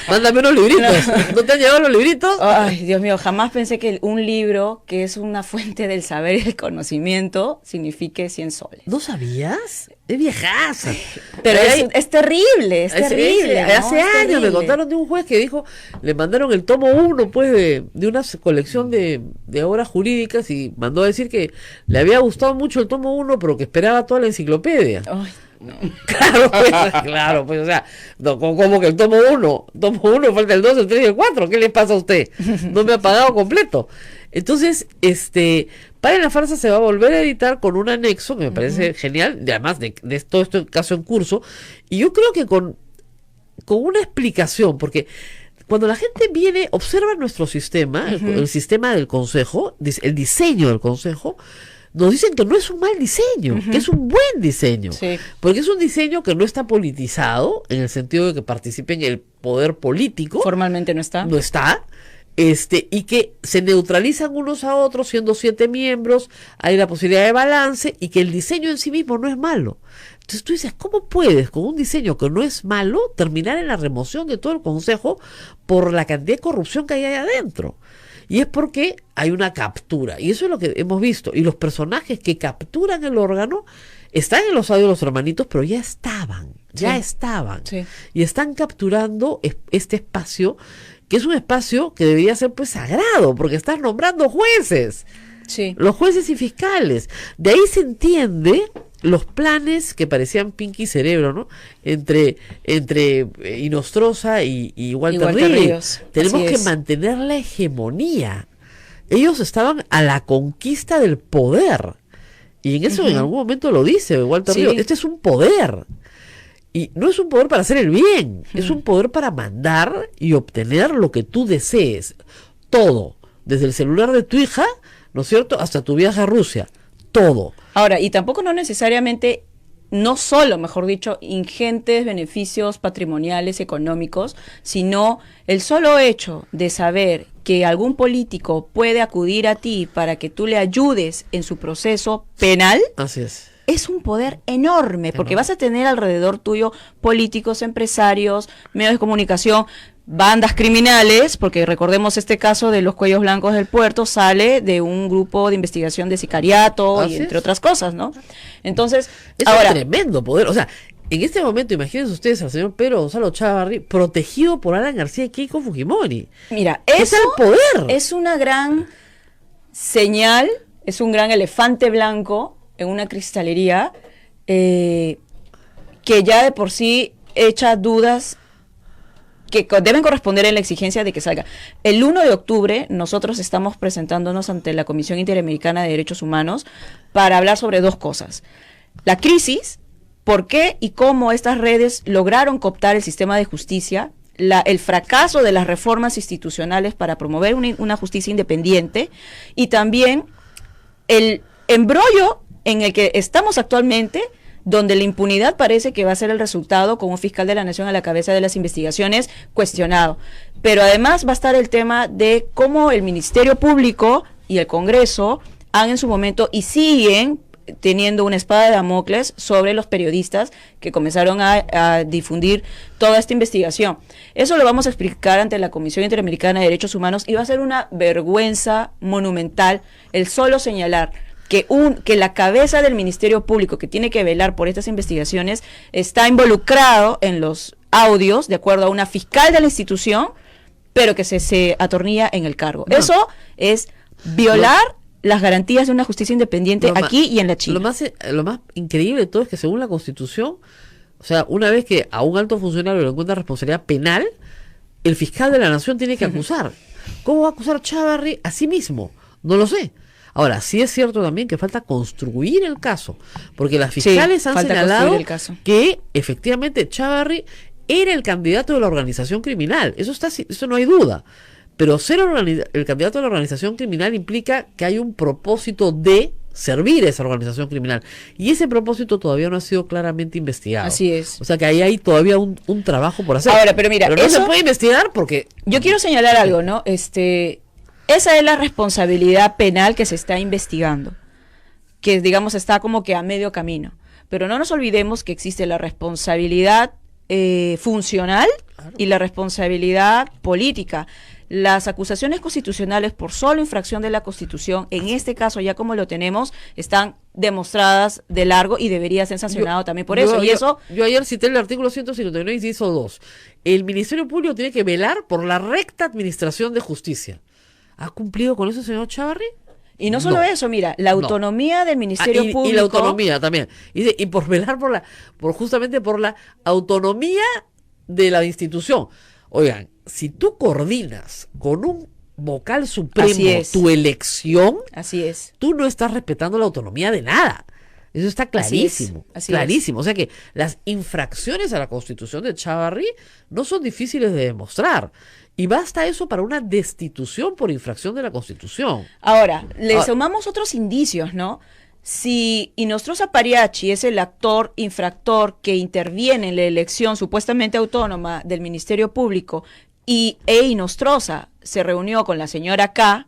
Mándame unos libritos. ¿No te han llegado los libritos? Ay, Dios mío, jamás pensé que un libro, que es una fuente del saber y del conocimiento, signifique 100 soles. ¿No sabías? Es viejaza. Pero es terrible, es terrible. Hace años me contaron de un juez que dijo, le mandaron el tomo 1 pues de una colección de obras jurídicas y mandó a decir que le había gustado mucho el tomo 1, pero que esperaba toda la enciclopedia. Ay, no. Claro, pues, o sea, no, como que el tomo 1 falta el 2, el 3 y el 4, ¿qué le pasa a usted? No me ha pagado completo. Entonces, Para en la Farsa se va a volver a editar con un anexo que me parece genial, y además de todo este caso en curso, y yo creo que con una explicación, porque cuando la gente observa nuestro sistema, el sistema del Consejo, el diseño del Consejo, nos dicen que no es un mal diseño, que es un buen diseño, porque es un diseño que no está politizado, en el sentido de que participe en el poder político. Formalmente no está. No está. Y que se neutralizan unos a otros siendo 7 miembros, hay la posibilidad de balance y que el diseño en sí mismo no es malo. Entonces tú dices, ¿cómo puedes con un diseño que no es malo terminar en la remoción de todo el Consejo por la cantidad de corrupción que hay ahí adentro? Y es porque hay una captura, y eso es lo que hemos visto, y los personajes que capturan el órgano están en los audios de los hermanitos, pero ya estaban, y están capturando este espacio que es un espacio que debería ser pues sagrado, porque estás nombrando jueces, Sí. los jueces y fiscales. De ahí se entiende los planes que parecían Pinky Cerebro, ¿no? Entre Inostroza y Walter Walter Ríos. Ríos, Tenemos así que es. mantener la hegemonía. Ellos estaban a la conquista del poder. Y en eso en algún momento lo dice Walter Sí. Ríos. Este es un poder. Y no es un poder para hacer el bien, es un poder para mandar y obtener lo que tú desees. Todo, desde el celular de tu hija, ¿no es cierto?, hasta tu viaje a Rusia. Todo. Ahora, y tampoco no necesariamente, no solo, mejor dicho, ingentes beneficios patrimoniales, económicos, sino el solo hecho de saber que algún político puede acudir a ti para que tú le ayudes en su proceso penal, Así es. es un poder enorme, porque Enorme. vas a tener alrededor tuyo políticos, empresarios, medios de comunicación, bandas criminales, porque recordemos este caso de los cuellos blancos del puerto, sale de un grupo de investigación de sicariato Así y entre es. otras cosas, ¿no? Entonces, Es ahora, un tremendo poder. O sea, en este momento, imagínense ustedes al señor Pedro Gonzalo Chávarri protegido por Alan García y Keiko Fujimori. mira, ¿Qué eso tal poder? es una gran señal, es un gran elefante blanco en una cristalería que ya de por sí echa dudas que deben corresponder en la exigencia de que salga. El 1 de octubre nosotros estamos presentándonos ante la Comisión Interamericana de Derechos Humanos para hablar sobre dos cosas. La crisis, por qué y cómo estas redes lograron cooptar el sistema de justicia, el fracaso de las reformas institucionales para promover una justicia independiente y también el embrollo en el que estamos actualmente, donde la impunidad parece que va a ser el resultado con un fiscal de la nación a la cabeza de las investigaciones cuestionado. Pero además va a estar el tema de cómo el Ministerio Público y el Congreso han en su momento y siguen teniendo una espada de Damocles sobre los periodistas que comenzaron a difundir toda esta investigación. Eso lo vamos a explicar ante la Comisión Interamericana de Derechos Humanos y va a ser una vergüenza monumental el solo señalar que la cabeza del Ministerio Público que tiene que velar por estas investigaciones está involucrado en los audios, de acuerdo a una fiscal de la institución, pero que se atornilla en el cargo. No. Eso es violar las garantías de una justicia independiente aquí y en la China. Lo más increíble de todo es que según la Constitución, o sea, una vez que a un alto funcionario le encuentra responsabilidad penal, el fiscal de la nación tiene que acusar. ¿Cómo va a acusar Chávarri a sí mismo? No lo sé. Ahora, sí es cierto también que falta construir el caso, porque las fiscales han falta señalado construir el caso. que efectivamente Chávarri era el candidato de la organización criminal. Eso no hay duda. Pero ser el candidato de la organización criminal implica que hay un propósito de servir a esa organización criminal. Y ese propósito todavía no ha sido claramente investigado. Así es. O sea que ahí hay todavía un trabajo por hacer. Ahora, pero mira, no eso- se puede investigar porque... Yo quiero señalar algo, ¿no? Esa es la responsabilidad penal que se está investigando, que digamos está como que a medio camino. Pero no nos olvidemos que existe la responsabilidad funcional y la responsabilidad política. Las acusaciones constitucionales por solo infracción de la Constitución, en este caso ya como lo tenemos, están demostradas de largo y debería ser sancionado también por eso. Y eso Yo ayer cité el artículo 159, inciso 2. El Ministerio Público tiene que velar por la recta administración de justicia. ¿Ha cumplido con eso el señor Chávarri? Y no solo No. eso, mira, la autonomía del Ministerio Público. Y la autonomía también. Y por velar justamente por la autonomía de la institución. Oigan, si tú coordinas con un vocal Así supremo es. tu elección, Así es. tú no estás respetando la autonomía de nada. Eso está clarísimo. así clarísimo. O sea que las infracciones a la Constitución de Chávarri no son difíciles de demostrar. Y basta eso para una destitución por infracción de la Constitución. Ahora, le Ah. sumamos otros indicios, ¿no? Si Inostroza Pariachi es el actor infractor que interviene en la elección supuestamente autónoma del Ministerio Público e Inostroza se reunió con la señora K,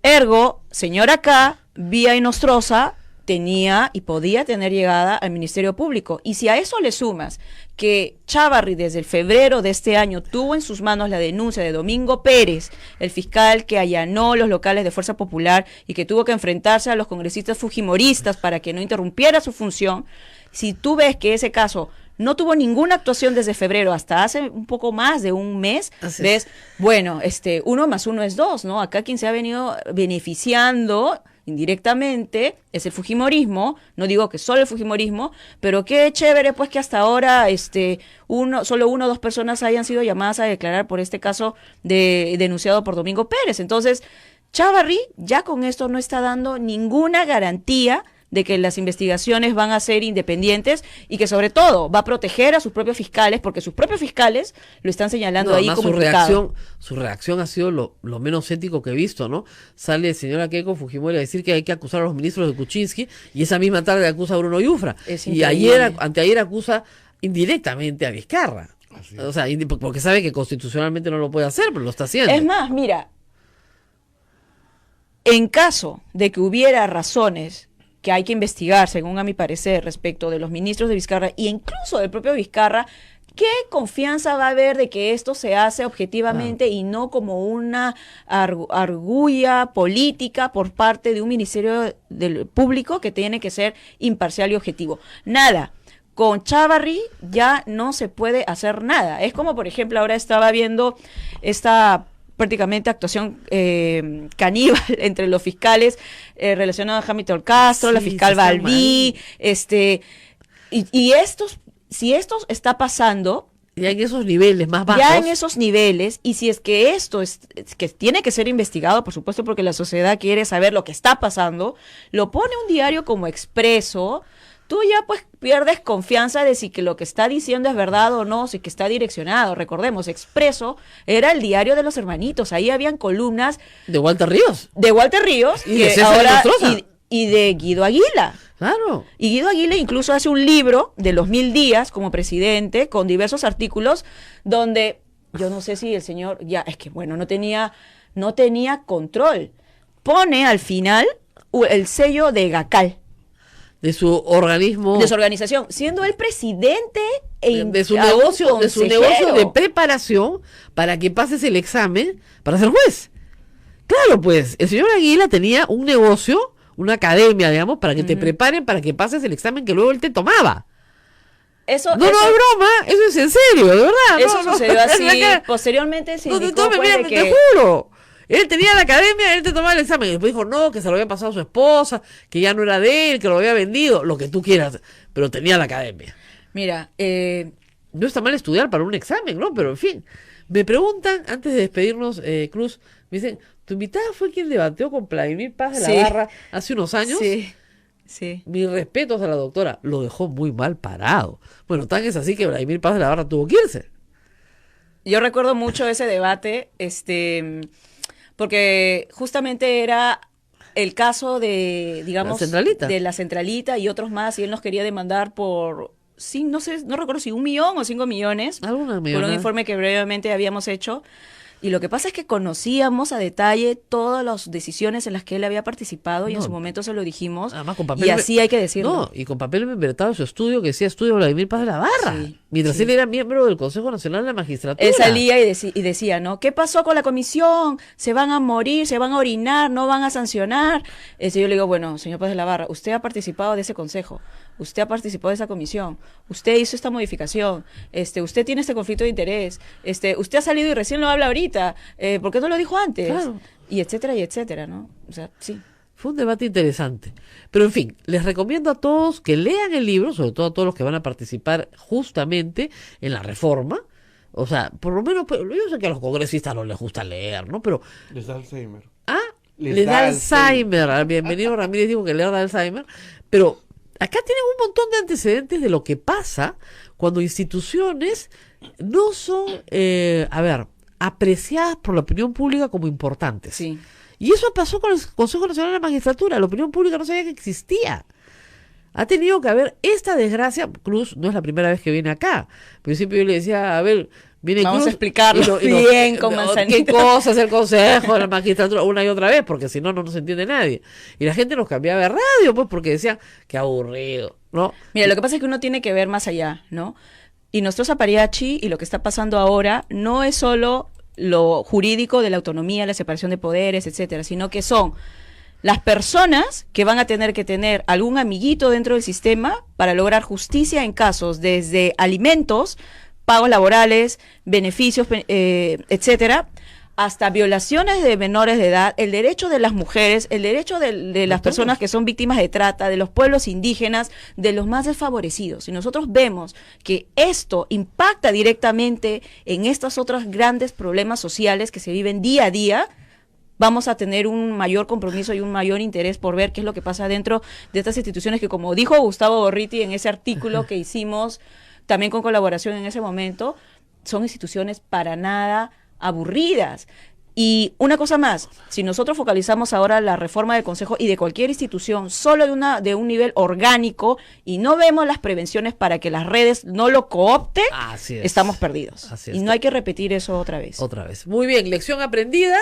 ergo, señora K, vía Inostroza, tenía y podía tener llegada al Ministerio Público. Y si a eso le sumas que Chávarri desde el febrero de este año tuvo en sus manos la denuncia de Domingo Pérez, el fiscal que allanó los locales de Fuerza Popular y que tuvo que enfrentarse a los congresistas fujimoristas para que no interrumpiera su función, si tú ves que ese caso no tuvo ninguna actuación desde febrero hasta hace un poco más de un mes, Así ves, bueno, 1 más 1 es 2, ¿no? Acá quien se ha venido beneficiando indirectamente es el fujimorismo, no digo que solo el fujimorismo, pero qué chévere pues que hasta ahora solo 1 o 2 personas hayan sido llamadas a declarar por este caso denunciado por Domingo Pérez. Entonces, Chávarri ya con esto no está dando ninguna garantía de que las investigaciones van a ser independientes y que sobre todo va a proteger a sus propios fiscales, porque sus propios fiscales lo están señalando ahí además como implicado. su reacción ha sido lo menos ético que he visto, ¿no? Sale el señor Keiko Fujimori a decir que hay que acusar a los ministros de Kuczynski y esa misma tarde acusa a Bruno Yufra. Es Y increíble. anteayer acusa indirectamente a Vizcarra. O sea, porque sabe que constitucionalmente no lo puede hacer, pero lo está haciendo. Es más, mira, en caso de que hubiera razones que hay que investigar, según a mi parecer, respecto de los ministros de Vizcarra e incluso del propio Vizcarra, ¿qué confianza va a haber de que esto se hace objetivamente y no como una argulla política por parte de un ministerio del público que tiene que ser imparcial y objetivo? Nada. Con Chávarri ya no se puede hacer nada. Es como, por ejemplo, ahora estaba viendo esta prácticamente actuación caníbal entre los fiscales relacionada a Hamilton Castro, Sí, la fiscal sí está Balbí, si esto está pasando, Ya en esos niveles más bajos. ya en esos niveles, y si es que esto es que tiene que ser investigado, por supuesto, porque la sociedad quiere saber lo que está pasando, lo pone un diario como Expreso, tú ya pues pierdes confianza de si que lo que está diciendo es verdad o no, si que está direccionado. Recordemos, Expreso era el diario de los hermanitos, ahí habían columnas De Walter Ríos. de Walter Ríos Y de César Nostroza. y de Guido Aguila. Claro. Y Guido Aguila incluso hace un libro de los 1000 días como presidente con diversos artículos donde yo no sé si el señor ya es que bueno, no tenía control. Pone al final el sello de Gacal, De su organismo. de su organización, siendo el presidente de su aún negocio de consejero. preparación para que pases el examen para ser juez. Claro, pues, el señor Aguila tenía un negocio, una academia, digamos, para que te preparen para que pases el examen que luego él te tomaba. Eso, No, no es broma, eso es en serio, de verdad. eso no, sucedió no, así. es verdad. Posteriormente se No, indicó pues, mira, de que te juro. Él tenía la academia, él te tomaba el examen. Y después dijo, no, que se lo había pasado a su esposa, que ya no era de él, que lo había vendido, lo que tú quieras. Pero tenía la academia. mira, No está mal estudiar para un examen, ¿no? Pero en fin. Me preguntan, antes de despedirnos, Cruz, me dicen, tu invitada fue quien debatió con Vladimir Paz de la Sí. Barra hace unos años. sí. Mis respetos a la doctora, lo dejó muy mal parado. Bueno, tan es así que Vladimir Paz de la Barra tuvo que irse. Yo recuerdo mucho ese debate, porque justamente era el caso de, digamos, La Centralita. de la Centralita y otros más, y él nos quería demandar por, sí, no sé, no recuerdo si 1 millón o 5 millones, Alguna por un millonada. informe que brevemente habíamos hecho. Y lo que pasa es que conocíamos a detalle todas las decisiones en las que él había participado y en No. su momento se lo dijimos. Además, con papel Y así hay que decirlo. No, y con papel membretado de su estudio que decía Estudio Vladimir Paz de la Barra. Sí, mientras sí. él era miembro del Consejo Nacional de la Magistratura. Él salía y decía, ¿no? ¿Qué pasó con la comisión? ¿Se van a morir? ¿Se van a orinar? ¿No van a sancionar? Yo le digo, bueno, señor Paz de la Barra, usted ha participado de ese consejo, usted ha participado de esa comisión, usted hizo esta modificación, usted tiene este conflicto de interés, usted ha salido y recién lo habla ahorita, ¿por qué no lo dijo antes? Claro. Y etcétera, ¿no? O sea, sí. Fue un debate interesante. Pero en fin, les recomiendo a todos que lean el libro, sobre todo a todos los que van a participar justamente en la reforma. O sea, por lo menos, pues, yo sé que a los congresistas no les gusta leer, ¿no? Pero, Les da Alzheimer. les da Alzheimer. Bienvenido Ramírez dijo que le da Alzheimer. Pero acá tienen un montón de antecedentes de lo que pasa cuando instituciones no son, apreciadas por la opinión pública como importantes. Sí. Y eso pasó con el Consejo Nacional de la Magistratura. La opinión pública no sabía que existía. Ha tenido que haber esta desgracia. Cruz no es la primera vez que viene acá. Pero siempre yo le decía, a ver, viene Vamos Cruz. a explicarlo bien con manzanita. ¿Qué cosa es el Consejo de la Magistratura? Una y otra vez, porque si no, no nos entiende nadie. Y la gente nos cambiaba de radio, pues, porque decían, qué aburrido, ¿no? Mira, lo que pasa es que uno tiene que ver más allá, ¿no? Y nuestro Zapariachi y lo que está pasando ahora no es solo lo jurídico de la autonomía, la separación de poderes, etcétera, sino que son las personas que van a tener que tener algún amiguito dentro del sistema para lograr justicia en casos desde alimentos, pagos laborales, beneficios, etcétera, hasta violaciones de menores de edad, el derecho de las mujeres, el derecho de las personas que son víctimas de trata, de los pueblos indígenas, de los más desfavorecidos. Si nosotros vemos que esto impacta directamente en estos otros grandes problemas sociales que se viven día a día, vamos a tener un mayor compromiso y un mayor interés por ver qué es lo que pasa dentro de estas instituciones que, como dijo Gustavo Gorriti en ese artículo que hicimos también con colaboración en ese momento, son instituciones para nada aburridas. Y una cosa más, si nosotros focalizamos ahora la reforma del Consejo y de cualquier institución solo de un nivel orgánico y no vemos las prevenciones para que las redes no lo coopten, estamos perdidos. Y no hay que repetir eso otra vez. Otra vez. Muy bien, lección aprendida.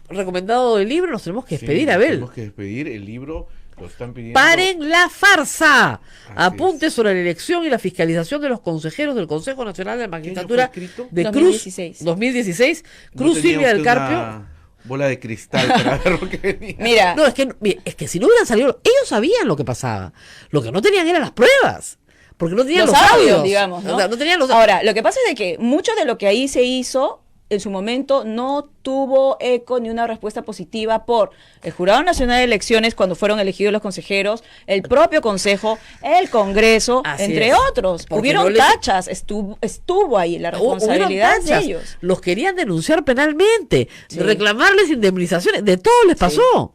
Recomendado del libro, nos tenemos que despedir, Abel. Tenemos que despedir, el libro lo están pidiendo. ¡Paren la farsa! Así Apunte sobre la elección y la fiscalización de los consejeros del Consejo Nacional de Magistratura ¿Qué año fue escrito? de 2016. Cruz 2016. ¿No Cruz tenía Silvia del usted Carpio. una bola de cristal para ver lo que venía? Mira, No, es que si no hubieran salido, ellos sabían lo que pasaba. Lo que no tenían eran las pruebas. Porque no tenían los audios, digamos, ¿no? O sea, no tenían los Ahora, lo que pasa es de que mucho de lo que ahí se hizo en su momento no tuvo eco ni una respuesta positiva por el Jurado Nacional de Elecciones cuando fueron elegidos los consejeros, el propio Consejo, el Congreso, Así entre es. otros. Porque Hubieron no les- tachas, estuvo ahí la responsabilidad Hubieron de tachas, ellos. los querían denunciar penalmente, Sí. reclamarles indemnizaciones, de todo les pasó.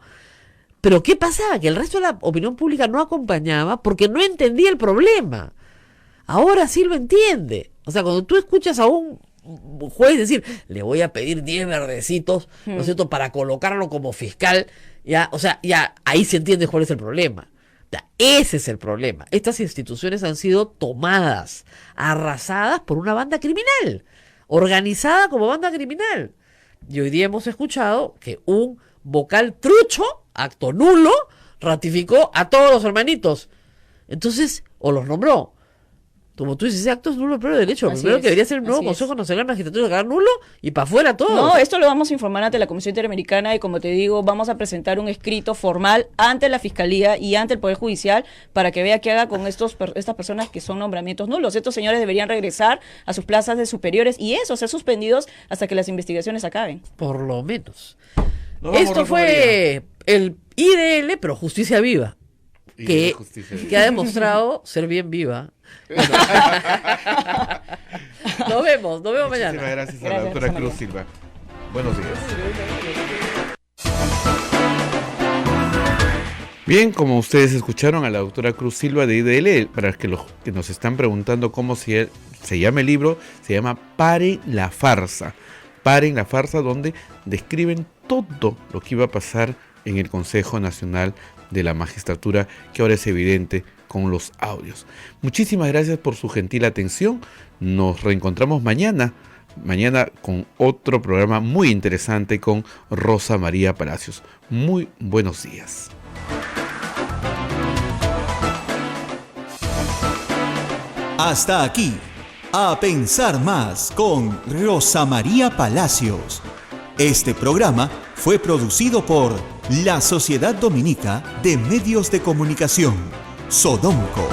Pero ¿qué pasaba? Que el resto de la opinión pública no acompañaba porque no entendía el problema. Ahora sí lo entiende. O sea, cuando tú escuchas a un juez decir, le voy a pedir 10 verdecitos, ¿no es cierto?, para colocarlo como fiscal, ya, o sea, ya ahí se entiende cuál es el problema. Ya, ese es el problema. Estas instituciones han sido tomadas, arrasadas por una banda criminal, organizada como banda criminal. Y hoy día hemos escuchado que un vocal trucho, acto nulo, ratificó a todos los hermanitos. Entonces, o los nombró. Como tú dices, ese acto es nulo pero derecho. Así Primero es, que debería ser el nuevo así es. Consejo Nacional de Magistratura, que haga nulo y para afuera todo. No, esto lo vamos a informar ante la Comisión Interamericana y, como te digo, vamos a presentar un escrito formal ante la Fiscalía y ante el Poder Judicial para que vea qué haga con estas personas que son nombramientos nulos. Estos señores deberían regresar a sus plazas de superiores y eso, ser suspendidos hasta que las investigaciones acaben. Por lo menos. Nos vamos, Esto Rosa fue el IDL, pero Justicia Viva, Y que, justicia. que ha demostrado ser bien viva. Bueno. Nos vemos Muchísimas mañana. gracias a la Gracias, doctora Rosa Cruz María. Silva. Buenos días. Bien, como ustedes escucharon a la doctora Cruz Silva de IDL, para que los que nos están preguntando cómo se llama el libro, se llama Paren la farsa. Paren la farsa, donde describen todo lo que iba a pasar en el Consejo Nacional de la Magistratura, que ahora es evidente con los audios. Muchísimas gracias por su gentil atención. Nos reencontramos mañana con otro programa muy interesante con Rosa María Palacios. Muy buenos días. Hasta aquí, A Pensar Más con Rosa María Palacios. Este programa fue producido por la Sociedad Dominica de Medios de Comunicación, Sodomco.